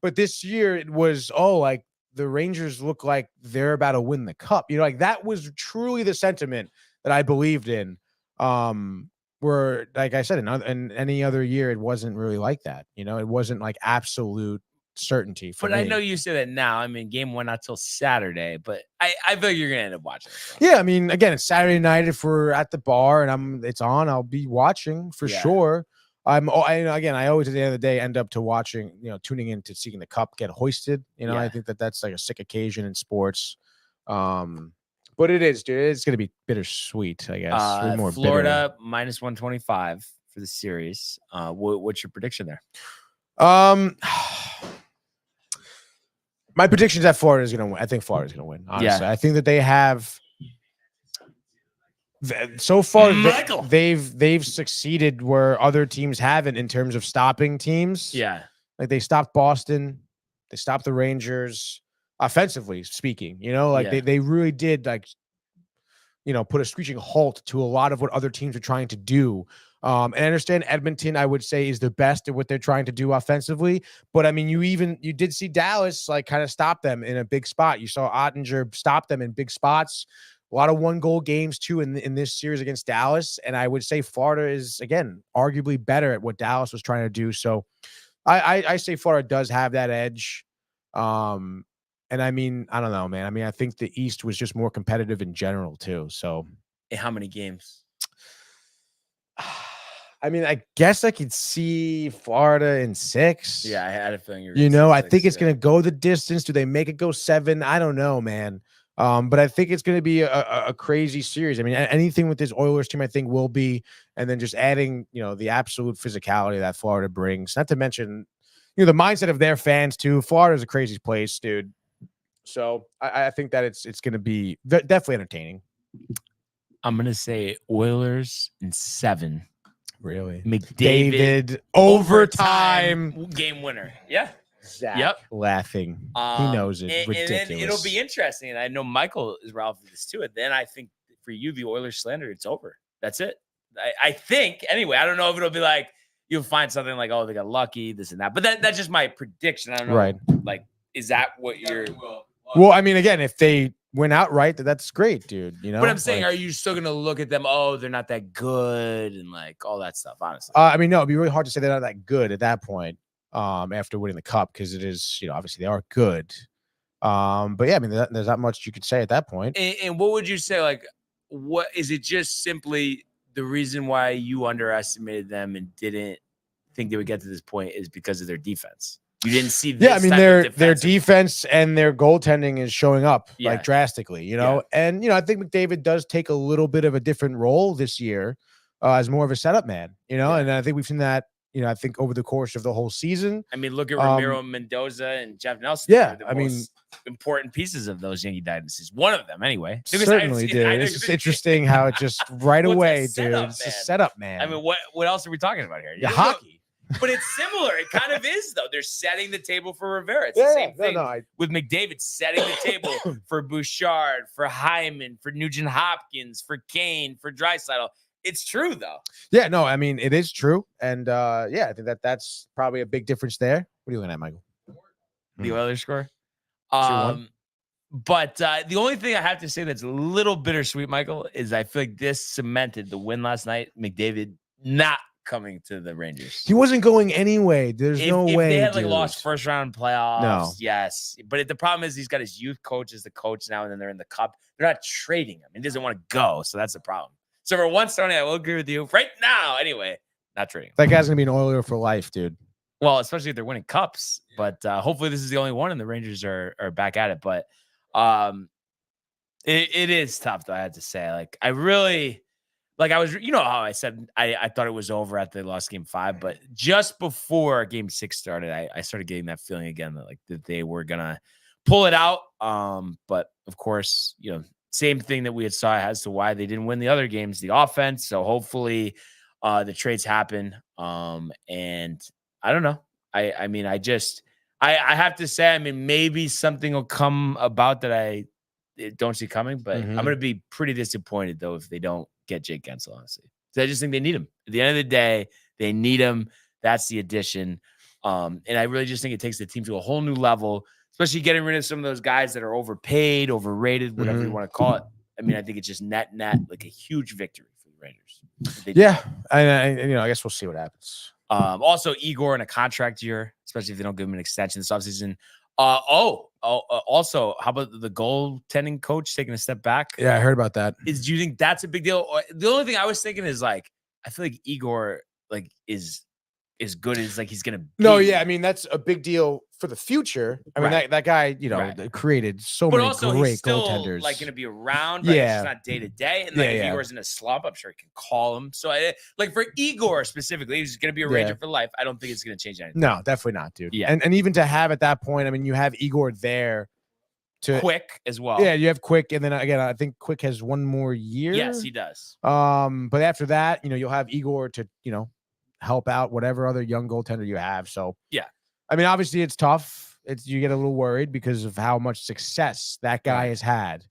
but this year it was, the Rangers look like they're about to win the Cup. That was truly the sentiment that I believed in. Where, like I said, in any other year, it wasn't really like that. It wasn't absolute certainty for me. I know you say that now. I mean, game 1 not till Saturday, but I feel you're gonna end up watching it. Yeah, I mean, again, it's Saturday night. If we're at the bar and it's on, I'll be watching for sure. Again, I always at the end of the day end up to watching, tuning in to seeing the cup get hoisted. Yeah. I think that's like a sick occasion in sports. But it is, dude. It's gonna be bittersweet, I guess. Way more Florida minus 125 for the series. What's your prediction there? My prediction is that Florida is gonna win. I think Florida is gonna win. Honestly, I think that they have. So far, they've succeeded where other teams haven't in terms of stopping teams. Yeah, like they stopped Boston, they stopped the Rangers, offensively speaking. They really did put a screeching halt to a lot of what other teams are trying to do. And I understand Edmonton, I would say, is the best at what they're trying to do offensively. But I mean, you did see Dallas kind of stop them in a big spot. You saw Ottinger stop them in big spots. A lot of 1-goal games too in this series against Dallas. And I would say Florida is, again, arguably better at what Dallas was trying to do. So I say Florida does have that edge. And I mean, I don't know, man. I mean, I think the East was just more competitive in general too. So how many games? I mean, I guess I could see Florida in 6. Yeah, I had a feeling I think it's going to go the distance. Do they make it go 7? I don't know, man. But I think it's going to be a crazy series. I mean, anything with this Oilers team, I think will be, and then just adding, the absolute physicality that Florida brings. Not to mention, the mindset of their fans too. Florida's a crazy place, dude. So I think that it's going to be definitely entertaining. I'm going to say Oilers in 7. Really? McDavid overtime game winner. Yeah. Zach laughing. He knows it. Ridiculous. And then it'll be interesting. And I know Michael is Ralph with this too. And then I think for you, the Oilers slander, it's over. That's it. I think anyway. I don't know if it'll be like you'll find something like, oh, they got lucky, this and that. But that's just my prediction. I don't know. Right. Like, is that what you're? Well, I mean, again, if they went outright, that's great, dude. But I'm saying, are you still gonna look at them? Oh, they're not that good, and like all that stuff. Honestly, I mean, no, it'd be really hard to say they're not that good at that point. After winning the cup, because it is, obviously they are good. But yeah, I mean, there's not much you could say at that point. And what would you say? Like, what is it? Just simply the reason why you underestimated them and didn't think they would get to this point is because of their defense. You didn't see this. Yeah, I mean, their defense and their goaltending is showing up like drastically, And I think McDavid does take a little bit of a different role this year as more of a setup man, and I think we've seen that. I think over the course of the whole season. I mean, look at Ramiro Mendoza and Jeff Nelson. Yeah, I mean, important pieces of those Yankee dynasties. One of them, anyway. Certainly, dude. It's just interesting how it just right away, dude. It's a setup, man. I mean, what else are we talking about here? Yeah, hockey. But it's similar. It kind of is, though. They're setting the table for Rivera. It's the same thing with McDavid setting the table for Bouchard, for Hyman, for Nugent Hopkins, for Kane, for Draisaitl. It's true, though. Yeah, no, I mean, it is true. And, I think that's probably a big difference there. What are you looking at, Michael? The Oilers score? But the only thing I have to say that's a little bittersweet, Michael, is I feel like this cemented the win last night. McDavid not coming to the Rangers. He wasn't going anyway. There's no way. If they had lost first round playoffs, no. Yes. But the problem is he's got his youth coach as the coach now, and then they're in the cup. They're not trading him. He doesn't want to go, so that's the problem. So for once, Tony, I will agree with you right now. Anyway, not trading. That guy's gonna be an Oiler for life, dude. Well, especially if they're winning cups. But hopefully, this is the only one, and the Rangers are back at it. But it is tough, though. I had to say, like, I really, like, I was, how I said I thought it was over after they lost Game 5, but just before Game 6 started, I started getting that feeling again that they were gonna pull it out. But of course, same thing that we had saw as to why they didn't win the other games, the offense. So hopefully the trades happen. And I don't know. I mean, I have to say, I mean, maybe something will come about that I don't see coming, but I'm going to be pretty disappointed though if they don't get Jake Gensel, honestly. So I just think they need him. At the end of the day, they need him. That's the addition. And I really just think it takes the team to a whole new level, especially getting rid of some of those guys that are overpaid, overrated, whatever you want to call it. I mean, I think it's just net like a huge victory for the Rangers. Yeah, and I guess we'll see what happens. Also, Igor in a contract year, especially if they don't give him an extension this offseason. Also, how about the goaltending coach taking a step back? Yeah, I heard about that. Do you think that's a big deal? The only thing I was thinking is like, I feel like Igor is as good as like he's gonna be. No, yeah, I mean that's a big deal for the future. I mean that guy, created so but many also great he's still goaltenders. like gonna be around, but it's just not day to day. And like if Igor's in a slump, I'm sure he can call him. So like for Igor specifically, he's gonna be a Ranger for life. I don't think it's gonna change anything. No, definitely not, dude. Yeah, and even to have at that point, I mean, you have Igor there. Quick as well. Yeah, you have Quick, and then again, I think Quick has one more year. Yes, he does. But after that, you'll have Igor to help out whatever other young goaltender you have. So yeah, I mean, obviously it's tough. You get a little worried because of how much success that guy has had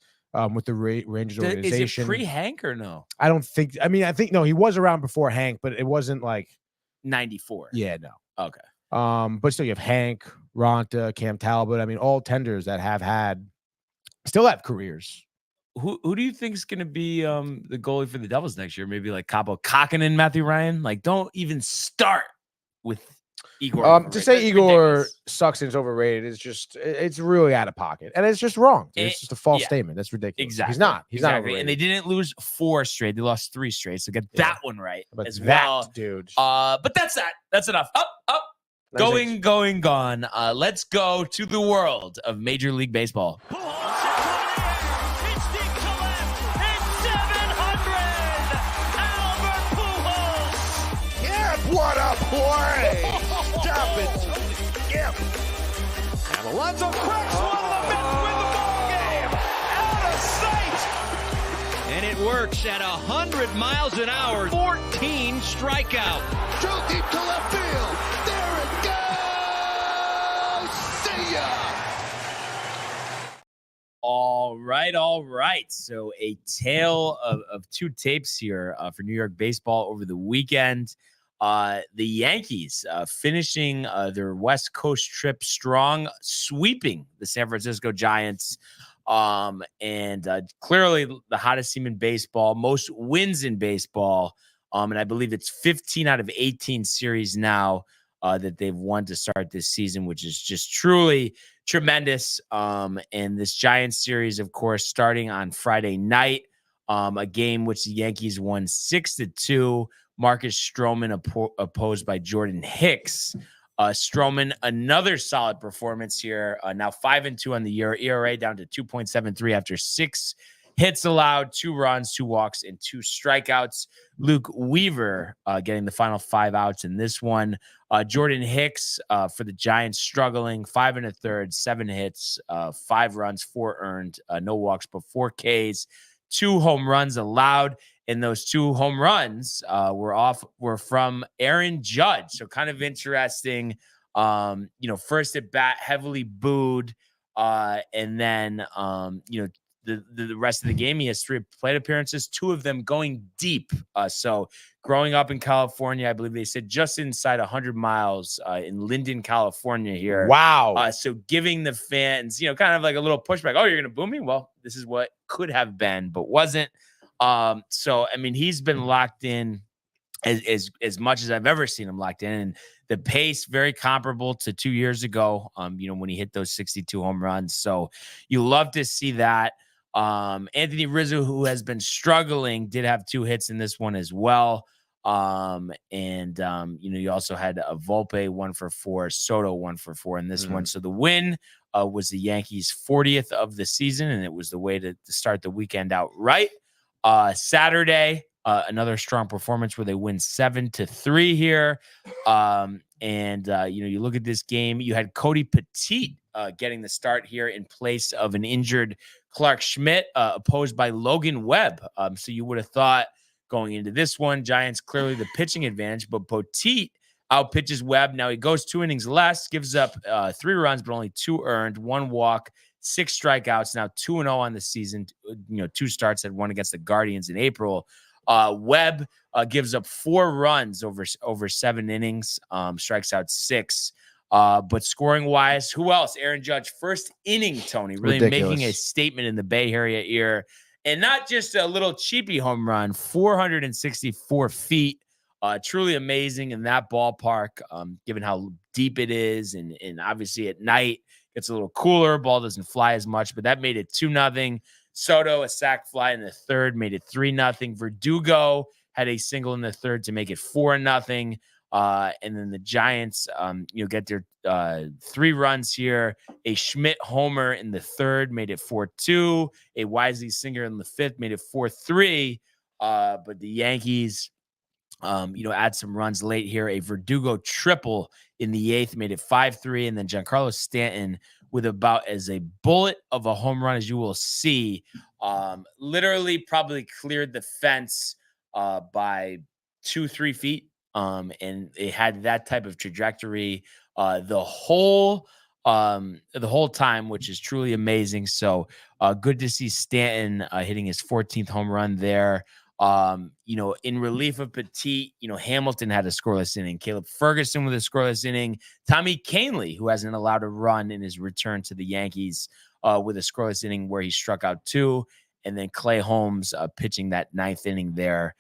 with the Rangers organization. Is it pre-Hank or no? I don't think. I mean, I think no, he was around before Hank, but it wasn't like 94. Yeah, no. Okay. But still, you have Hank, Ronta, Cam Talbot. I mean, all tenders that still have careers. Who do you think is going to be the goalie for the Devils next year? Maybe like Capo Kakkonen, Matthew Ryan. Like, don't even start with Igor. To say Igor sucks and is overrated is just it's really out of pocket, and it's just wrong. It's just a false statement. That's ridiculous. Exactly. He's not overrated. And they didn't lose 4 straight. They lost 3 straight. So get that one right as that, well, dude. But that's that. That's enough. Up. Nice going, gone. Let's go to the world of Major League Baseball. What a play! Stop it, Skip! And Alonso cracks one of the Mets win the ball game! Out of sight! And it works at 100 miles an hour. 14 strikeout. Drove deep to left field. There it goes! See ya! All right. So a tale of 2 tapes here for New York baseball over the weekend. The Yankees finishing their West Coast trip strong, sweeping the San Francisco Giants. And clearly the hottest team in baseball, most wins in baseball. And I believe it's 15 out of 18 series now that they've won to start this season, which is just truly tremendous. And this Giants series, of course, starting on Friday night, a game which the Yankees won 6-2. Marcus Stroman opposed by Jordan Hicks. Stroman, another solid performance here. Now 5-2 on the year. ERA down to 2.73 after 6 hits allowed, 2 runs, 2 walks, and 2 strikeouts. Luke Weaver getting the final 5 outs in this one. Jordan Hicks for the Giants struggling, 5 1/3, 7 hits, 5 runs, 4 earned, no walks, but 4 Ks, 2 home runs allowed. And those 2 home runs were from Aaron Judge. So kind of interesting. First at bat, heavily booed. And then, the rest of the game, he has 3 plate appearances, 2 of them going deep. So growing up in California, I believe they said just inside 100 miles in Linden, California here. Wow. So giving the fans, kind of like a little pushback. Oh, you're going to boo me? Well, this is what could have been, but wasn't. So, I mean, he's been locked in as much as I've ever seen him locked in, and the pace very comparable to 2 years ago, when he hit those 62 home runs. So you love to see that. Anthony Rizzo, who has been struggling, did have 2 hits in this one as well. You also had a Volpe 1 for 4, Soto 1 for 4 in this one. So the win was the Yankees' 40th of the season, and it was the way to start the weekend out right. Saturday, another strong performance where they win 7-3 here. You look at this game, you had Cody Petit getting the start here in place of an injured Clark Schmidt, opposed by Logan Webb. So you would have thought going into this one, Giants clearly the pitching advantage, but Petit outpitches Webb. Now he goes 2 innings less, gives up 3 runs, but only 2 earned, 1 walk, 6 strikeouts, now 2-0 on the season. 2 starts, had 1 against the Guardians in April. Webb gives up 4 runs over 7 innings, strikes out 6. But scoring wise, who else? Aaron Judge, first inning, Tony, really making a statement in the Bay Area here, and not just a little cheapy home run, 464 feet. Truly amazing in that ballpark, given how deep it is, and obviously at night it's a little cooler. Ball doesn't fly as much, but that made it 2-0. Soto, a sac fly in the 3rd, made it 3-0. Verdugo had a single in the 3rd to make it 4-0. And then the Giants, get their 3 runs here. A Schmidt homer in the 3rd made it 4-2. A Wisely Singer in the 5th made it 4-3. But the Yankees, add some runs late here. A Verdugo triple in the 8th made it 5-3. And then Giancarlo Stanton with about as a bullet of a home run as you will see. Literally probably cleared the fence by 2-3 feet. And it had that type of trajectory the whole time, which is truly amazing. So good to see Stanton hitting his 14th home run there. In relief of Petit, Hamilton had a scoreless inning. Caleb Ferguson with a scoreless inning. Tommy Kahnle, who hasn't allowed a run in his return to the Yankees, with a scoreless inning where he struck out 2. And then Clay Holmes pitching that 9th inning there,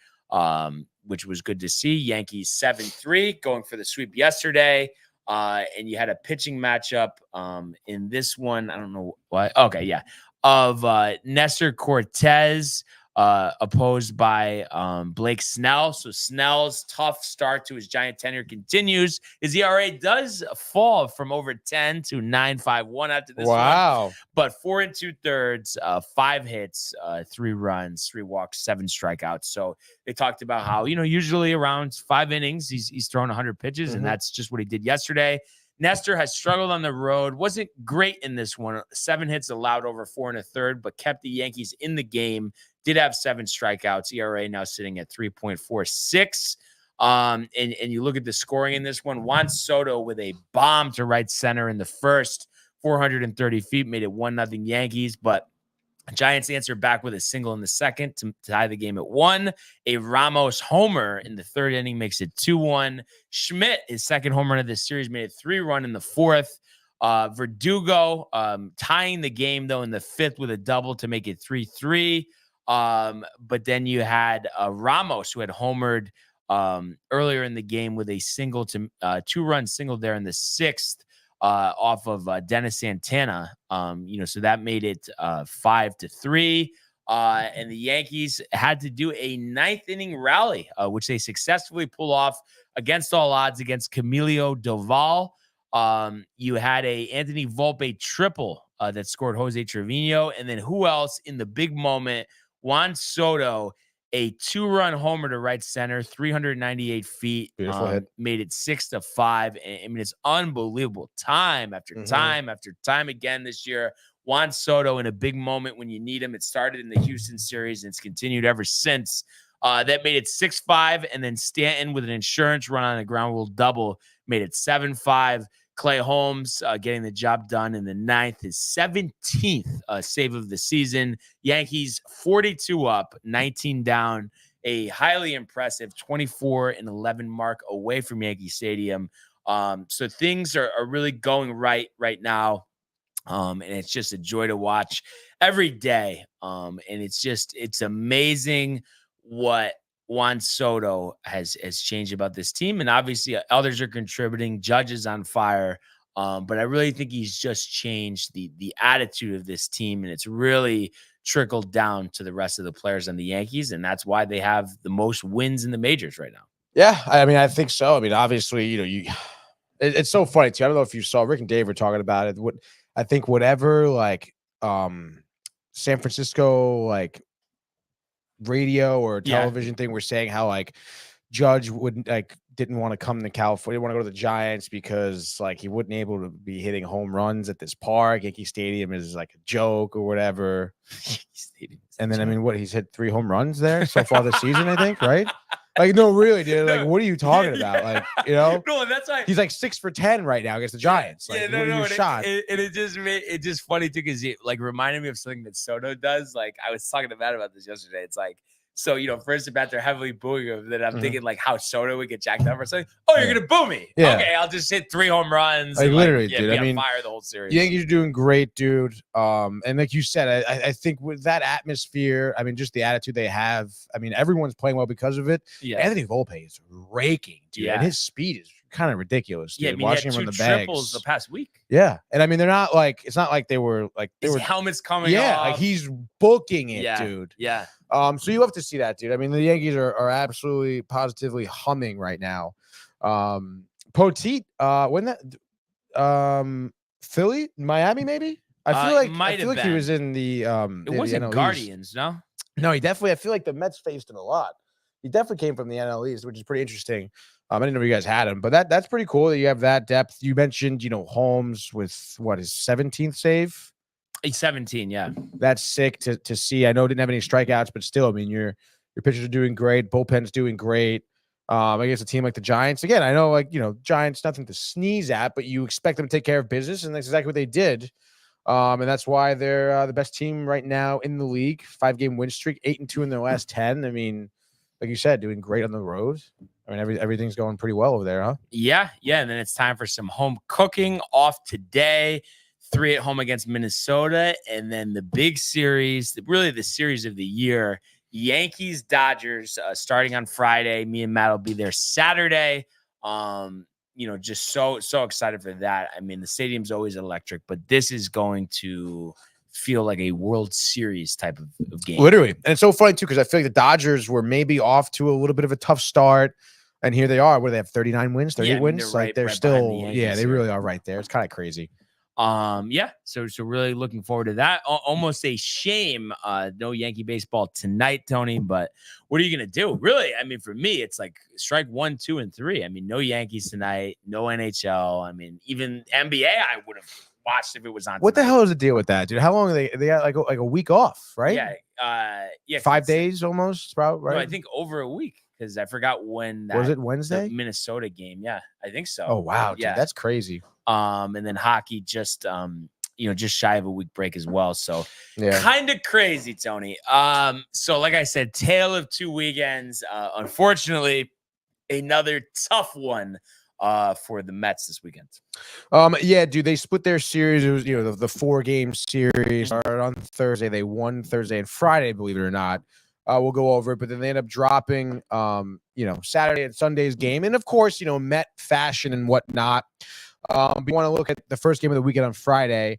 which was good to see. Yankees 7-3 going for the sweep yesterday. And you had a pitching matchup in this one. I don't know why. Okay, yeah. Of Nestor Cortez, opposed by Blake Snell. So Snell's tough start to his Giant tenure continues. His ERA does fall from over 10 to 9.51 after this one. But 4 2/3, 5 hits, 3 runs, 3 walks, 7 strikeouts. So they talked about how, usually around 5 innings, he's thrown 100 pitches, and that's just what he did yesterday. Nestor has struggled on the road. Wasn't great in this one. 7 hits allowed over 4 1/3, but kept the Yankees in the game. Did have 7 strikeouts. ERA now sitting at 3.46. And you look at the scoring in this one. Juan Soto with a bomb to right center in the 1st. 430 feet made it 1-0 Yankees, but Giants answered back with a single in the 2nd to tie the game at 1. A Ramos homer in the 3rd inning makes it 2-1. Schmidt, his 2nd home run of this series, made it 3-run in the 4th. Verdugo tying the game, though, in the 5th with a double to make it 3-3. But then you had Ramos, who had homered earlier in the game with a single to 2-run single there in the 6th. Off of Dennis Santana, so that made it 5-3. And the Yankees had to do a 9th inning rally, which they successfully pull off against all odds against Camilo Doval. You had a Anthony Volpe triple that scored Jose Trevino, and then who else in the big moment? Juan Soto, a 2-run homer to right center, 398 feet. Beautiful hit. Made it 6-5. I mean, it's unbelievable. Time after time after time again this year. Juan Soto in a big moment when you need him. It started in the Houston series, and it's continued ever since. That made it 6-5. And then Stanton with an insurance run on a ground rule double made it 7-5. Clay Holmes getting the job done in the 9th, his 17th save of the season. Yankees 42 up, 19 down. A highly impressive 24-11 mark away from Yankee Stadium. So things are really going right now. And it's just a joy to watch every day. And it's amazing what Juan Soto has changed about this team. And obviously others are contributing. Judge is on fire. But I really think he's just changed the attitude of this team. And it's really trickled down to the rest of the players on the Yankees. And that's why they have the most wins in the majors right now. Yeah, I mean, I think so. I mean, obviously, it's so funny too. I don't know if you saw Rick and Dave were talking about it. I think whatever San Francisco radio or television thing were saying how Judge wouldn't didn't want to come to California, didn't want to go to the Giants because he wouldn't able to be hitting home runs at this park. Yankee Stadium is a joke or whatever. And then I mean, he's hit 3 home runs there so far this season, I think, right? No, really, dude. What are you talking about? No, that's why he's 6 for 10 right now against the Giants. Shot. It just funny too because it reminded me of something that Soto does. I was talking to Matt about this yesterday. It's so first at bat they're heavily booing him. Then I'm thinking how Soto would get jacked up or something. Oh, you're gonna boo me? Yeah. Okay, I'll just hit 3 home runs. Literally, dude. I mean, fire the whole series. Yankees are doing great, dude. And like you said, I think with that atmosphere, I mean, just the attitude they have. I mean, everyone's playing well because of it. Yeah. Anthony Volpe is raking, dude, and his speed is kind of ridiculous. Dude. Yeah, I mean, watching him run the bags triples the past week. Yeah, and I mean, they're not it's not like they were His helmets coming. Yeah, off. He's booking it, dude. Yeah. So you have to see that, dude. I mean, the Yankees are absolutely positively humming right now. Poteet, when that Philly, Miami, maybe. I feel like he was in the It wasn't NL East. Guardians, no? No, he definitely. I feel like the Mets faced him a lot. He definitely came from the NL East, which is pretty interesting. I didn't know you guys had him, but that's pretty cool that you have that depth. You mentioned, Holmes with what his 17th save. He's 17, yeah. That's sick to see. I know it didn't have any strikeouts, but still, I mean, your pitchers are doing great. Bullpen's doing great. I guess a team like the Giants, again, I know, Giants, nothing to sneeze at, but you expect them to take care of business, and that's exactly what they did. And that's why they're the best team right now in the league. 5-game win streak, 8-2 in their last 10. I mean, like you said, doing great on the road. I mean, everything's going pretty well over there, huh? Yeah. And then it's time for some home cooking off today. 3 at home against Minnesota, and then the big series, really the series of the year, Yankees Dodgers, starting on Friday. Me and Matt will be there Saturday. Just so excited for that. I mean, the stadium's always electric, but this is going to feel like a World Series type of game. Literally. And it's so funny too, because I feel like the Dodgers were maybe off to a little bit of a tough start, and here they are. What do they have? 39 wins, 38 wins. They're still, they really are right there. It's kind of crazy. So really looking forward to that. Almost a shame no Yankee baseball tonight, Tony, but what are you gonna do? Really, I mean, for me, it's like strike 1, 2, and 3. I mean, no Yankees tonight, no NHL. I mean, even NBA I would have watched if it was on what tonight. The hell is the deal with that, dude? How long are they got like a week off, right? 5 days almost, probably, right? No, I think over a week, because I forgot when that was it. Wednesday, Minnesota game. Yeah, I think so. Oh wow, dude, that's crazy. And then hockey just just shy of a week break as well. So kind of crazy, Tony. So like I said, tale of 2 weekends. Unfortunately, another tough one for the Mets this weekend. Dude, they split their series. It was, the 4-game series started on Thursday. They won Thursday and Friday, believe it or not. We'll go over it, but then they end up dropping, Saturday and Sunday's game. And of course, Met fashion and whatnot. We want to look at the first game of the weekend on Friday.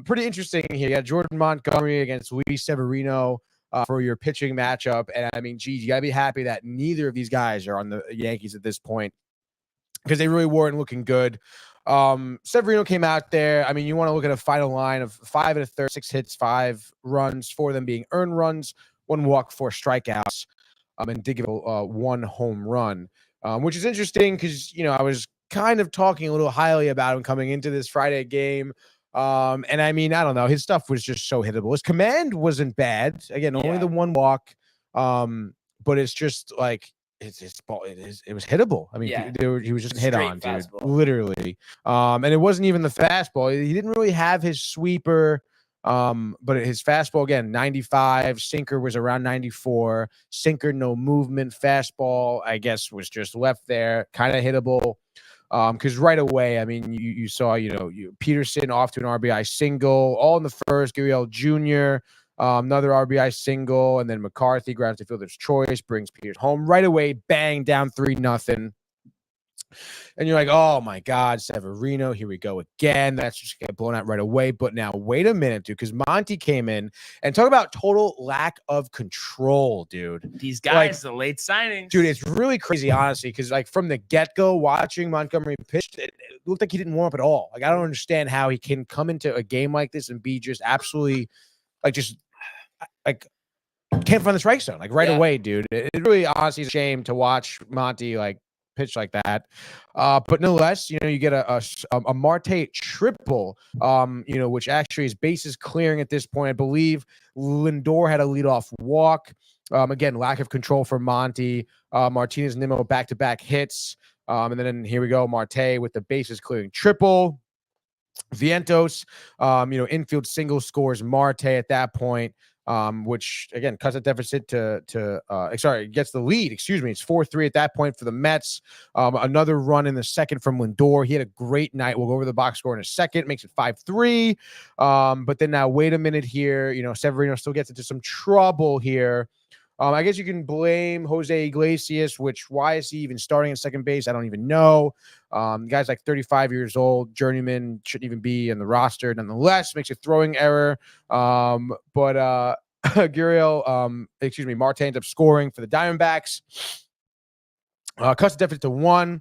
Pretty interesting here. You got Jordan Montgomery against Luis Severino for your pitching matchup. And I mean, geez, you got to be happy that neither of these guys are on the Yankees at this point, because they really weren't looking good. Severino came out there. I mean, you want to look at a final line of 5 1/3, 6 hits, 5 runs, 4 of them being earned runs, 1 walk, 4 strikeouts, and did give 1 home run, which is interesting because, I was kind of talking a little highly about him coming into this Friday game. And I mean, I don't know, his stuff was just so hittable. His command wasn't bad. Again, only the 1 walk. But it's just like it was hittable. I mean, he was just hit on, dude. Fastball. Literally. And it wasn't even the fastball. He didn't really have his sweeper. But his fastball, again, 95, sinker was around 94, sinker, no movement, fastball, I guess, was just left there, kind of hittable. Because right away, I mean, you saw, Peterson off to an RBI single, all in the first. Gurriel Jr., another RBI single, and then McCarthy grabs the fielder's choice, brings Peters home right away, bang, down 3-0. And you're like, oh my God, Severino, here we go again. That's just get blown out right away. But now, wait a minute, dude, because Monty came in and talk about total lack of control, dude. These guys, the late signings. Dude, it's really crazy, honestly, because from the get-go, watching Montgomery pitch, it looked like he didn't warm up at all. I don't understand how he can come into a game like this and be just absolutely, can't find the strike zone, right away, dude. It really, honestly, is a shame to watch Monty, pitch like that. But nonetheless, you get a Marte triple, which actually is bases clearing at this point. I believe Lindor had a leadoff walk. Again, lack of control for Monty. Martinez Nimmo back-to-back hits. And then here we go, Marte with the bases clearing triple. Vientos, infield single scores Marte at that point. Which again cuts the deficit gets the lead. It's 4-3 at that point for the Mets. Another run in the second from Lindor. He had a great night. We'll go over the box score in a second. Makes it 5-3. But then now, wait a minute here. Severino still gets into some trouble here. I guess you can blame Jose Iglesias, why is he even starting at second base? I don't even know. The guy's 35 years old, journeyman, shouldn't even be on the roster. Nonetheless, makes a throwing error. But Marte ends up scoring for the Diamondbacks. Cuts the deficit to 1.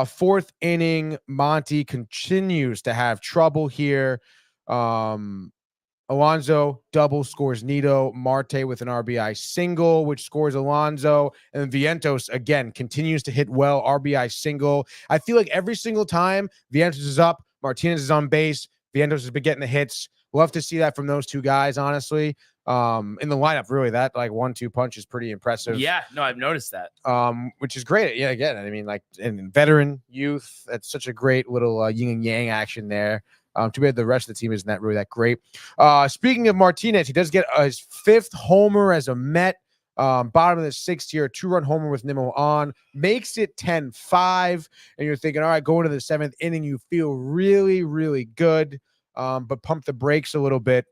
Fourth inning, Monty continues to have trouble here. Alonso double scores Nito. Marte with an RBI single, which scores Alonso. And Vientos, again, continues to hit well. RBI single. I feel like every single time Vientos is up, Martinez is on base. Vientos has been getting the hits. Love to see that from those two guys, honestly. In the lineup, really, that like 1-2 punch is pretty impressive. Yeah, no, I've noticed that. Which is great. Yeah, again, I mean, like in veteran youth, that's such a great little yin and yang action there. Too bad the rest of the team isn't really that great. Speaking of Martinez, he does get his 5th homer as a Met. Bottom of the 6th here, 2-run homer with Nimmo on, makes it 10-5. And you're thinking, all right, going to the 7th inning, you feel really, really good. But pump the brakes a little bit.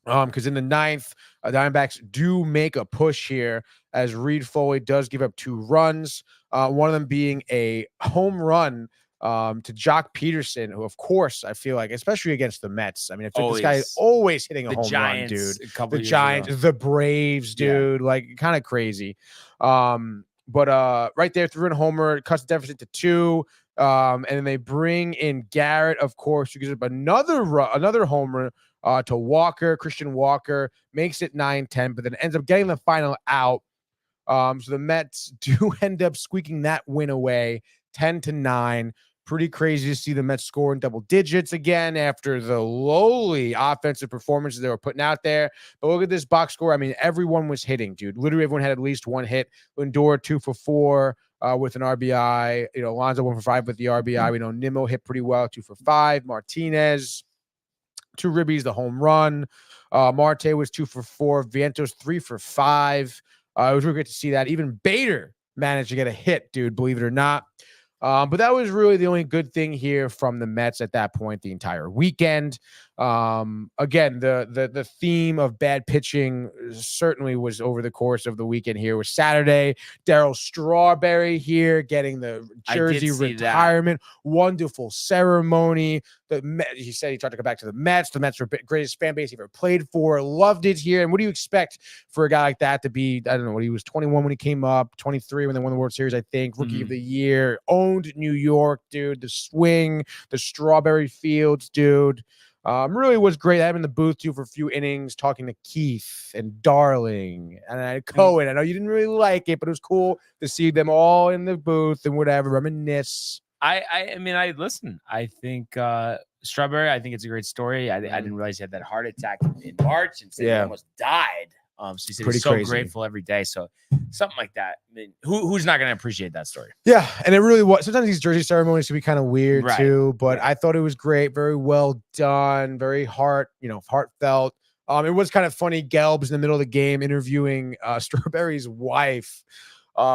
Because in the 9th, Diamondbacks do make a push here as Reed Foley does give up 2 runs. One of them being a home run to Jock Peterson, who, of course, I feel like, especially against the Mets. I mean, I feel like this guy is always hitting a home run, dude. The Giants, the Braves, dude, like kind of crazy. But right there, 3-run homer, cuts the deficit to 2. And then they bring in Garrett, of course, who gives up another homer to Walker. Christian Walker makes it 9-10, but then ends up getting the final out. So the Mets do end up squeaking that win away, 10-9. Pretty crazy to see the Mets score in double digits again after the lowly offensive performances they were putting out there. But look at this box score. I mean, everyone was hitting, dude. Literally everyone had at least one hit. Lindor 2 for 4 with an RBI. You know, Alonso 1 for 5 with the RBI. We know Nimmo hit pretty well, 2 for 5. Martinez, 2 ribbies, the home run. Marte was 2 for 4. Vientos 3 for 5. It was really great to see that. Even Bader managed to get a hit, dude, believe it or not. But that was really the only good thing here from the Mets at that point the entire weekend. Again, the theme of bad pitching certainly was over the course of the weekend here. Was Saturday, Darryl Strawberry here getting the jersey retirement. Wonderful ceremony. He said he tried to go back to the Mets. The Mets were the greatest fan base he ever played for. Loved it here. And what do you expect for a guy like that to be? I don't know. He was 21 when he came up, 23 when they won the World Series, I think. Rookie of the year. Owned New York, dude. The swing, the Strawberry Fields, dude. Really was great. I'm in the booth too for a few innings talking to Keith and Darling and Cohen. I know you didn't really like it, but it was cool to see them all in the booth and whatever, reminisce. I mean, I listen. I think Strawberry, I think it's a great story. I didn't realize he had that heart attack in March and said he almost died. So he said he's so crazy. Grateful every day. So something like that. I mean, who's not going to appreciate that story? Yeah, and it really was. Sometimes these jersey ceremonies can be kind of weird too, but I thought it was great. Very well done. Very heartfelt. It was kind of funny. Gelb's in the middle of the game interviewing Strawberry's wife,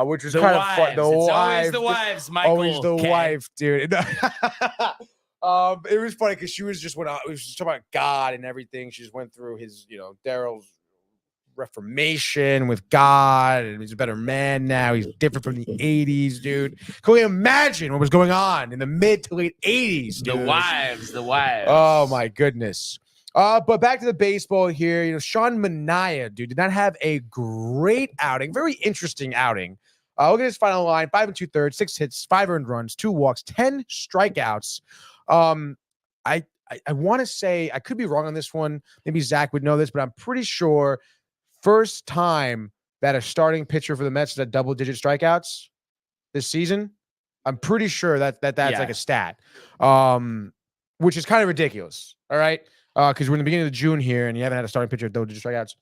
which was kind of fun. Always the wives, Michael. Always the wife, dude. It was funny because she was just talking about God and everything. She just went through his, Daryl's reformation with God, and he's a better man now. He's different from the 80s, dude. Can we imagine what was going on in the mid to late 80s, dude? The wives. Oh, my goodness. But back to the baseball here. Sean Manaea, dude, did not have a great outing. Very interesting outing. Look at his final line. 5 2/3, 6 hits, 5 earned runs, 2 walks, 10 strikeouts. I want to say, I could be wrong on this one. Maybe Zach would know this, but I'm pretty sure first time that a starting pitcher for the Mets had double-digit strikeouts this season. I'm pretty sure that's like a stat, which is kind of ridiculous. All right, because we're in the beginning of June here, and you haven't had a starting pitcher with double-digit strikeouts.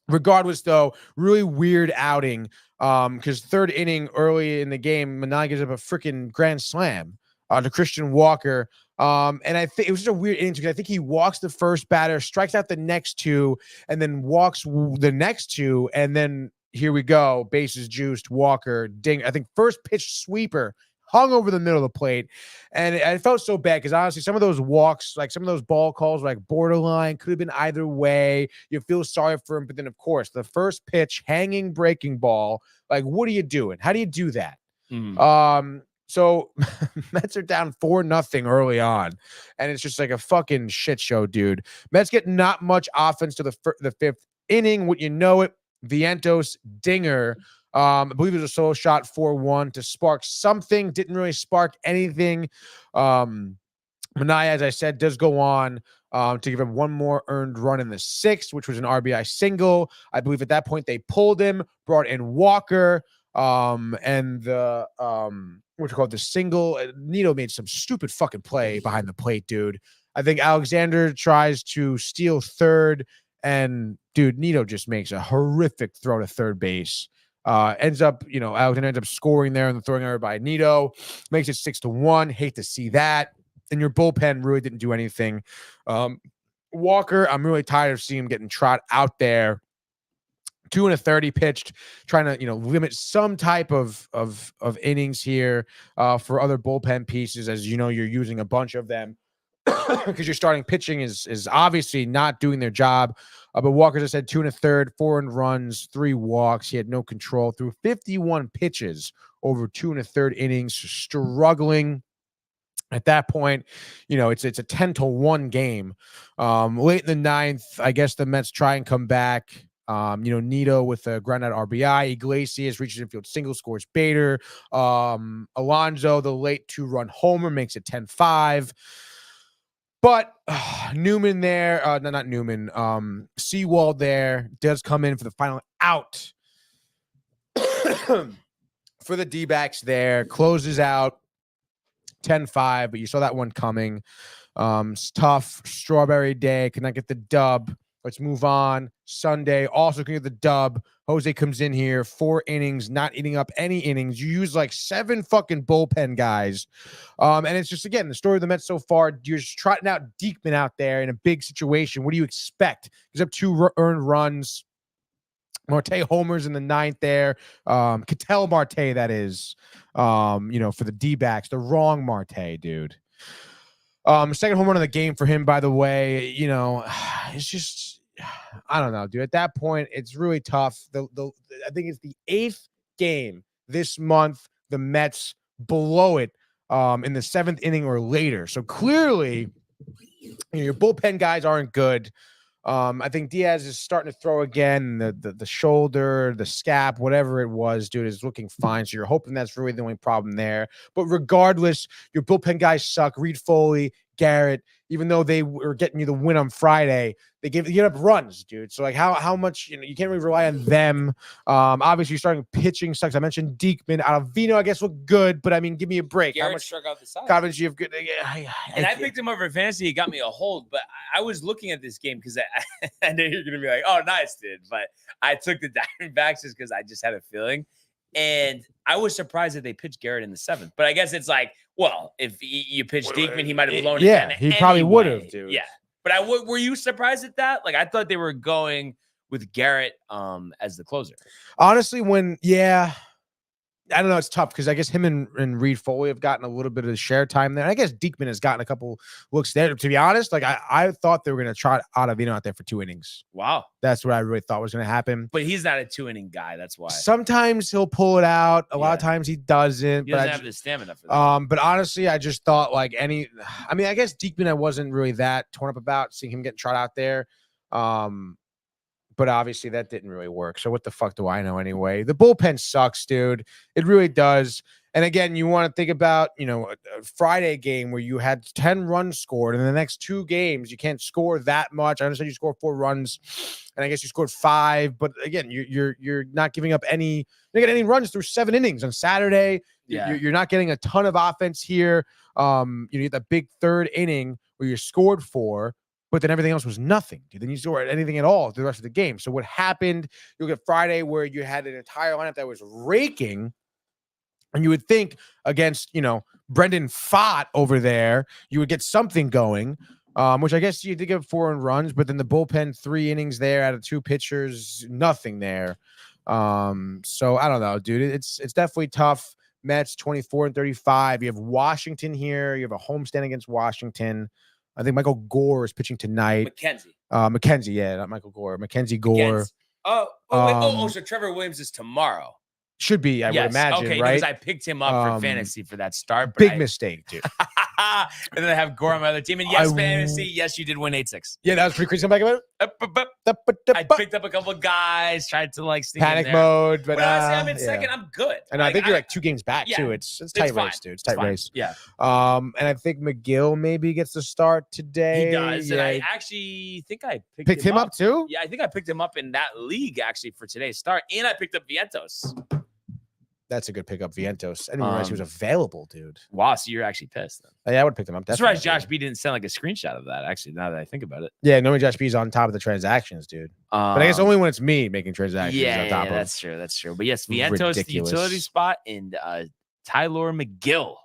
Regardless, though, really weird outing. Because third inning early in the game, Manaea gives up a freaking grand slam to Christian Walker. And I think it was just a weird inning because I think he walks the first batter, strikes out the next 2, and then walks the next 2. And then here we go. Bases juiced. Walker ding. I think first pitch sweeper hung over the middle of the plate. And I felt so bad because honestly, some of those walks, like some of those ball calls, were like borderline, could have been either way. You feel sorry for him. But then, of course, the first pitch, hanging breaking ball. Like, what are you doing? How do you do that? So Mets are down 4-0 early on, and it's just like a fucking shit show, dude. Mets get not much offense to the 5th inning. Would you know it? Vientos dinger I believe it was a solo shot 4-1 to spark something. Didn't really spark anything. Minaya, as I said, does go on to give him one more earned run in the 6th, which was an RBI single. I believe at that point they pulled him, brought in Walker, and the what you call it, the single. Nito made some stupid fucking play behind the plate, dude. I think Alexander tries to steal third, and dude, Nito just makes a horrific throw to third base. Alexander ends up scoring there and throwing error by Nito, makes it 6-1. Hate to see that. And your bullpen really didn't do anything. Walker, I'm really tired of seeing him getting trot out there. 2 1/3 pitched, trying to limit some type of innings here for other bullpen pieces. As you know, you're using a bunch of them because your starting pitching is obviously not doing their job. But Walker just had 2 1/3, 4 earned runs, 3 walks. He had no control through 51 pitches over 2 1/3 innings, struggling. At that point, it's a 10-1 game. Late in the 9th, I guess the Mets try and come back. Nito with a ground out RBI. Iglesias reaches infield single, scores Bader. Alonso, the late 2-run homer, makes it 10-5. But Newman there, not Newman, Sewald there does come in for the final out for the D-backs there, closes out 10-5, but you saw that one coming. It's tough. Strawberry day. Could not get the dub. Let's move on. Sunday also can get the dub. Jose comes in here, 4 innings, not eating up any innings. You use like 7 fucking bullpen guys. And it's just, again, the story of the Mets so far. You're just trotting out Diekman out there in a big situation. What do you expect? He's up 2 earned runs. Marte homers in the 9th there. Ketel Marte, that is, for the D-backs. The wrong Marte, dude. Second home run of the game for him, by the way. It's just, I don't know, dude. At that point, it's really tough. I think it's the 8th game this month. The Mets blow it in the 7th inning or later. So clearly, your bullpen guys aren't good. I think Diaz is starting to throw again. The shoulder, the scap, whatever it was, dude, is looking fine. So you're hoping that's really the only problem there. But regardless, your bullpen guys suck. Reed Foley, Garrett, even though they were getting you the win on Friday, they get up runs, dude. So like how much, you can't really rely on them. Obviously, you're starting pitching sucks. I mentioned Diekman. Avino, I guess, looked good, but I mean, give me a break. Garrett how much struck out the side. confidence you have good? And I picked him up for fantasy. He got me a hold, but I was looking at this game because I knew you're going to be like, oh, nice, dude. But I took the Diamondbacks just because I just had a feeling. And I was surprised that they pitched Garrett in the 7th. But I guess it's like, well, if you pitched Diekman, he might have blown it. Yeah, he probably would have, dude. Yeah. But were you surprised at that? Like, I thought they were going with Garrett as the closer. Honestly, I don't know. It's tough because I guess him and Reed Foley have gotten a little bit of the share time there. I guess Diekman has gotten a couple looks there. To be honest, like I thought they were going to try Ottavino out there for 2 innings. Wow. That's what I really thought was going to happen. But he's not a 2-inning guy. That's why. Sometimes he'll pull it out. A lot of times he doesn't. He doesn't have the stamina for that. But honestly, I just thought I guess Diekman I wasn't really that torn up about seeing him getting trot out there. But obviously that didn't really work. So what the fuck do I know anyway? The bullpen sucks, dude. It really does. And again, you want to think about, a Friday game where you had 10 runs scored, and in the next 2 games, you can't score that much. I understand you scored 4 runs, and I guess you scored 5. But again, you're not giving up any runs through 7 innings on Saturday. Yeah. You're not getting a ton of offense here. You get that big 3rd inning where you scored 4. But then everything else was nothing, dude. Then you scored anything at all through the rest of the game. So what happened, you'll get Friday where you had an entire lineup that was raking. And you would think against, Brendan Pfaadt over there, you would get something going, which I guess you did get 4 earned runs. But then the bullpen, 3 innings there out of 2 pitchers, nothing there. So I don't know, dude. It's definitely tough. Mets 24-35. You have Washington here. You have a homestand against Washington. I think Michael Gore is pitching tonight. McKenzie, yeah, not Michael Gore. Mackenzie Gore. So Trevor Williams is tomorrow. Should be, I would imagine, okay, right? because I picked him up for fantasy for that start. But Big mistake, dude. then I have Gore on my other team. And yes, fantasy, yes, you did win 8-6. Yeah, that was pretty crazy. Come back about it. I picked up a couple of guys, tried to like sneak Panic in there. mode, but Honestly, I'm in second. I'm good. And I think you're like 2 games back too. It's tight race, dude. It's tight race. Yeah. And I think McGill maybe gets the start today. He does. Yeah. And I actually think I picked him up too. Yeah, I think I picked him up in that league actually for today's start. And I picked up Vientos. That's a good pickup, Vientos. I didn't realize he was available, dude. Wow, so you're actually pissed then. Yeah, I would have picked him up. That's right. Josh B didn't send like a screenshot of that, actually, now that I think about it. Yeah, normally Josh B's on top of the transactions, dude. But I guess only when it's me making transactions on top of. That's true. That's true. But yes, Vientos, the utility spot, and Tyler McGill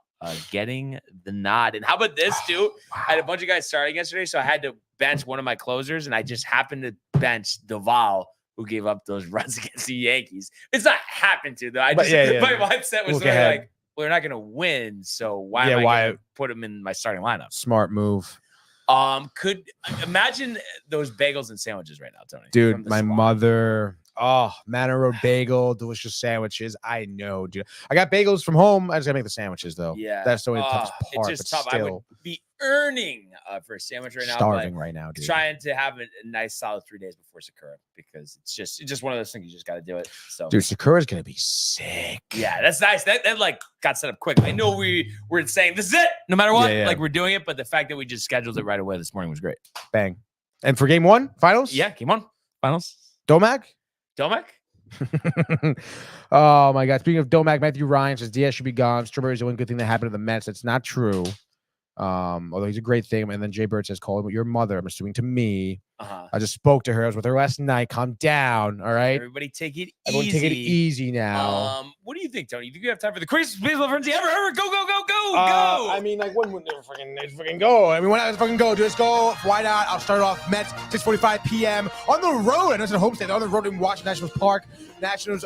getting the nod. And how about this, dude? I had a bunch of guys starting yesterday, so I had to bench one of my closers, and I just happened to bench Duvall, who gave up those runs against the Yankees. It's not happened to, though. My mindset was like, well, they're not going to win, so why am I going to put them in my starting lineup? Smart move. Could imagine those bagels and sandwiches right now, Tony. Dude, my mother, Manor Road bagel, delicious sandwiches. I know, dude. I got bagels from home. I just got to make the sandwiches, though. Yeah. That's the only toughest part. It's just tough. I would be earning for a sandwich right now. Starving right now, dude. Trying to have a nice solid 3 days before Sakura, because it's just one of those things. You just got to do it. So, dude, Sakura's going to be sick. Yeah, that's nice. That like got set up quick. I know we were saying this is it no matter what. Yeah. Like we're doing it, but the fact that we just scheduled it right away this morning was great. Bang. And for game 1, finals? Yeah, game 1, finals. Domac? Oh my God! Speaking of Domac, Matthew Ryan says Diaz should be gone. Strawberry's the one good thing that happened to the Mets. That's not true. Although he's a great thing. And then Jay Bird says, "Call him your mother." I'm assuming to me. I just spoke to her. I was with her last night. Calm down, all right? Everybody take it easy. Everyone take it easy now. What do you think, Tony? You think you have time for the craziest baseball frenzy ever? Go! I mean, like, when would they fucking go? I mean, when I fucking go, just go. Why not? I'll start off Mets, 6:45 p.m. on the road. I know it's at Homestead. They're on the road in Washington Nationals Park. Nationals,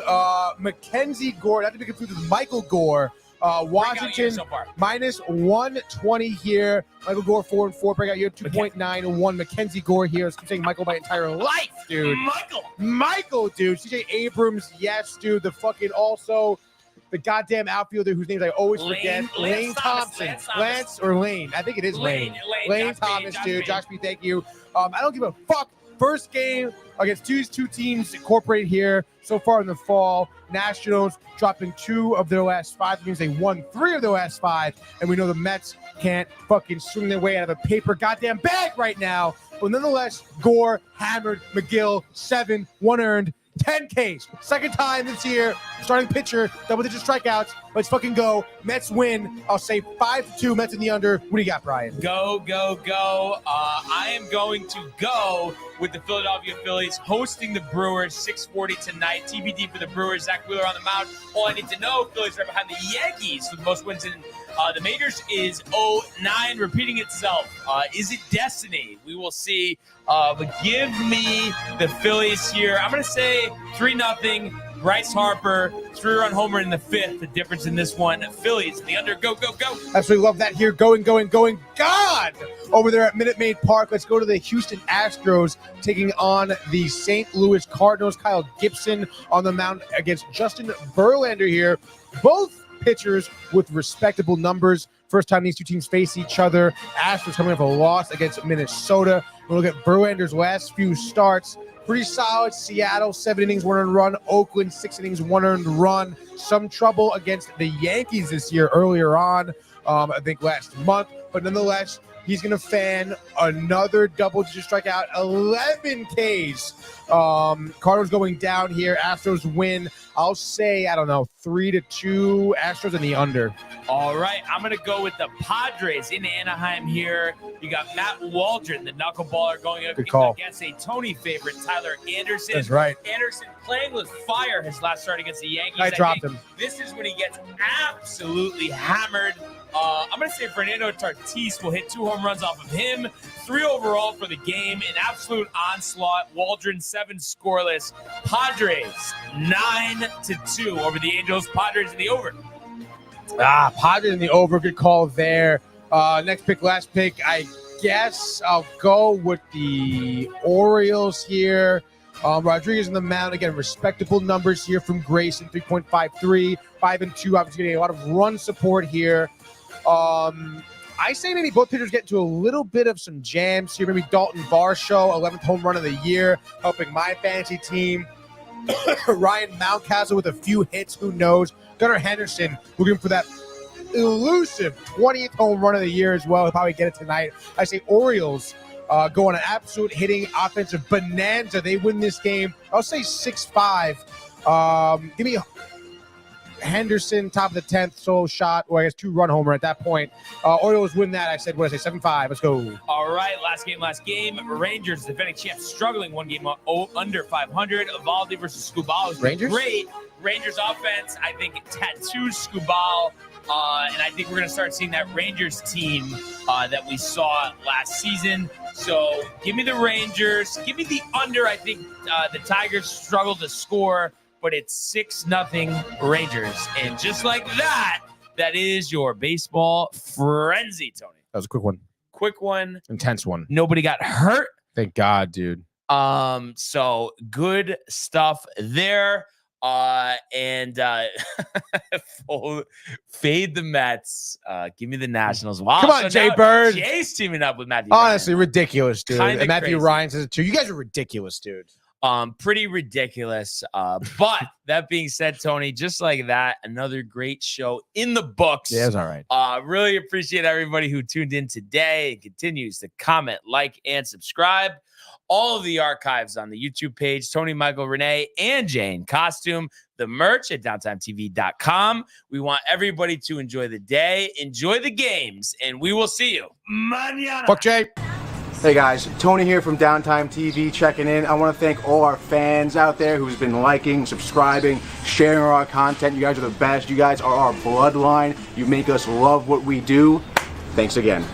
Mackenzie Gore. Not to be confused with Michael Gore. Washington so minus 120 here. Michael Gore 4-4 breakout year 2.91. Mackenzie Gore here. I keep saying Michael my entire life, dude. Michael, dude. CJ Abrams, yes, dude. The fucking also the goddamn outfielder whose names I always forget. Lane Thompson. Lance or Lane. I think it is Lane. Lane Thomas, dude. Josh B, thank you. I don't give a fuck. First game against two teams incorporated here so far in the fall. Nationals dropping 2 of their last 5 games. They won 3 of their last 5. And we know the Mets can't fucking swing their way out of a paper goddamn bag right now. But nonetheless, Gore hammered McGill 7, 1 earned, 10 Ks. Second time this year. Starting pitcher, double-digit strikeouts. Let's fucking go. Mets win. I'll say 5-2. Mets in the under. What do you got, Brian? Go. I am going to go with the Philadelphia Phillies hosting the Brewers 6:40 tonight. TBD for the Brewers. Zach Wheeler on the mound. All I need to know, Phillies right behind the Yankees for the most wins in the majors is 0-9, repeating itself. Is it destiny? We will see. But give me the Phillies here. I'm going to say 3-0. Bryce Harper, 3-run homer in the 5th. The difference in this one, Phillies, the under, go. Absolutely love that here. Going. God! Over there at Minute Maid Park. Let's go to the Houston Astros taking on the St. Louis Cardinals. Kyle Gibson on the mound against Justin Verlander here. Both pitchers with respectable numbers. First time these two teams face each other. Astros coming off a loss against Minnesota. We'll look at Verlander's last few starts. Pretty solid. Seattle, 7 innings, 1 earned run. Oakland, 6 innings, 1 earned run. Some trouble against the Yankees this year earlier on, I think last month. But nonetheless, he's going to fan another double-digit strikeout, 11 Ks. Cardinals going down here. Astros win. I'll say, 3-2. Astros in the under. All right, I'm going to go with the Padres in Anaheim here. You got Matt Waldron, the knuckleballer, going up against a Tony favorite, Tyler Anderson. That's right. Anderson playing with fire his last start against the Yankees. I dropped him. This is when he gets absolutely hammered. I'm going to say Fernando Tatis will hit 2 home runs off of him. 3 overall for the game. An absolute onslaught. Waldron 7 scoreless. Padres 9-2 over the Angels. Padres in the over. Padres in the over. Good call there. Next pick, last pick. I guess I'll go with the Orioles here. Rodriguez in the mound. Again, respectable numbers here from Grayson. 3.53. 5-2. Obviously getting a lot of run support here. I I say maybe both pitchers get into a little bit of some jams here. Maybe Dalton Varsho, 11th home run of the year, helping my fantasy team. Ryan Mountcastle with a few hits, who knows? Gunnar Henderson looking for that elusive 20th home run of the year as well. He'll probably get it tonight. I say Orioles go on an absolute hitting offensive bonanza. They win this game. I'll say 6-5. Give me Henderson, top of the 10th, solo shot, or I guess 2-run homer at that point. Orioles win that. I said, what did I say, 7-5. Let's go. All right, last game. Rangers, defending champs, struggling one game under 500. Evaldi versus Skubal. Rangers? Great. Rangers offense, I think, tattoos Skubal. And I think we're going to start seeing that Rangers team that we saw last season. So give me the Rangers. Give me the under. I think the Tigers struggle to score, but it's 6-0 Rangers. And just like that, that is your baseball frenzy, Tony. That was a quick one. Quick one. Intense one. Nobody got hurt. Thank God, dude. So good stuff there. Fade the Mets. Give me the Nationals. Wow. Come on, Jay Bird. Jay's teaming up with Matthew. Honestly, ridiculous, dude. Kinda And Matthew crazy. Ryan says it too. You guys are ridiculous, dude. Pretty ridiculous. But that being said, Tony, just like that, another great show in the books. Yeah, it's all right. Really appreciate everybody who tuned in today and continues to comment, like, and subscribe. All of the archives on the YouTube page, Tony, Michael, Renee, and Jane Costume, the merch at downtimetv.com. We want everybody to enjoy the day, enjoy the games, and we will see you mañana. Fuck Jay. Hey guys, Tony here from Downtime TV checking in. I want to thank all our fans out there who's been liking, subscribing, sharing our content. You guys are the best. You guys are our bloodline. You make us love what we do. Thanks again.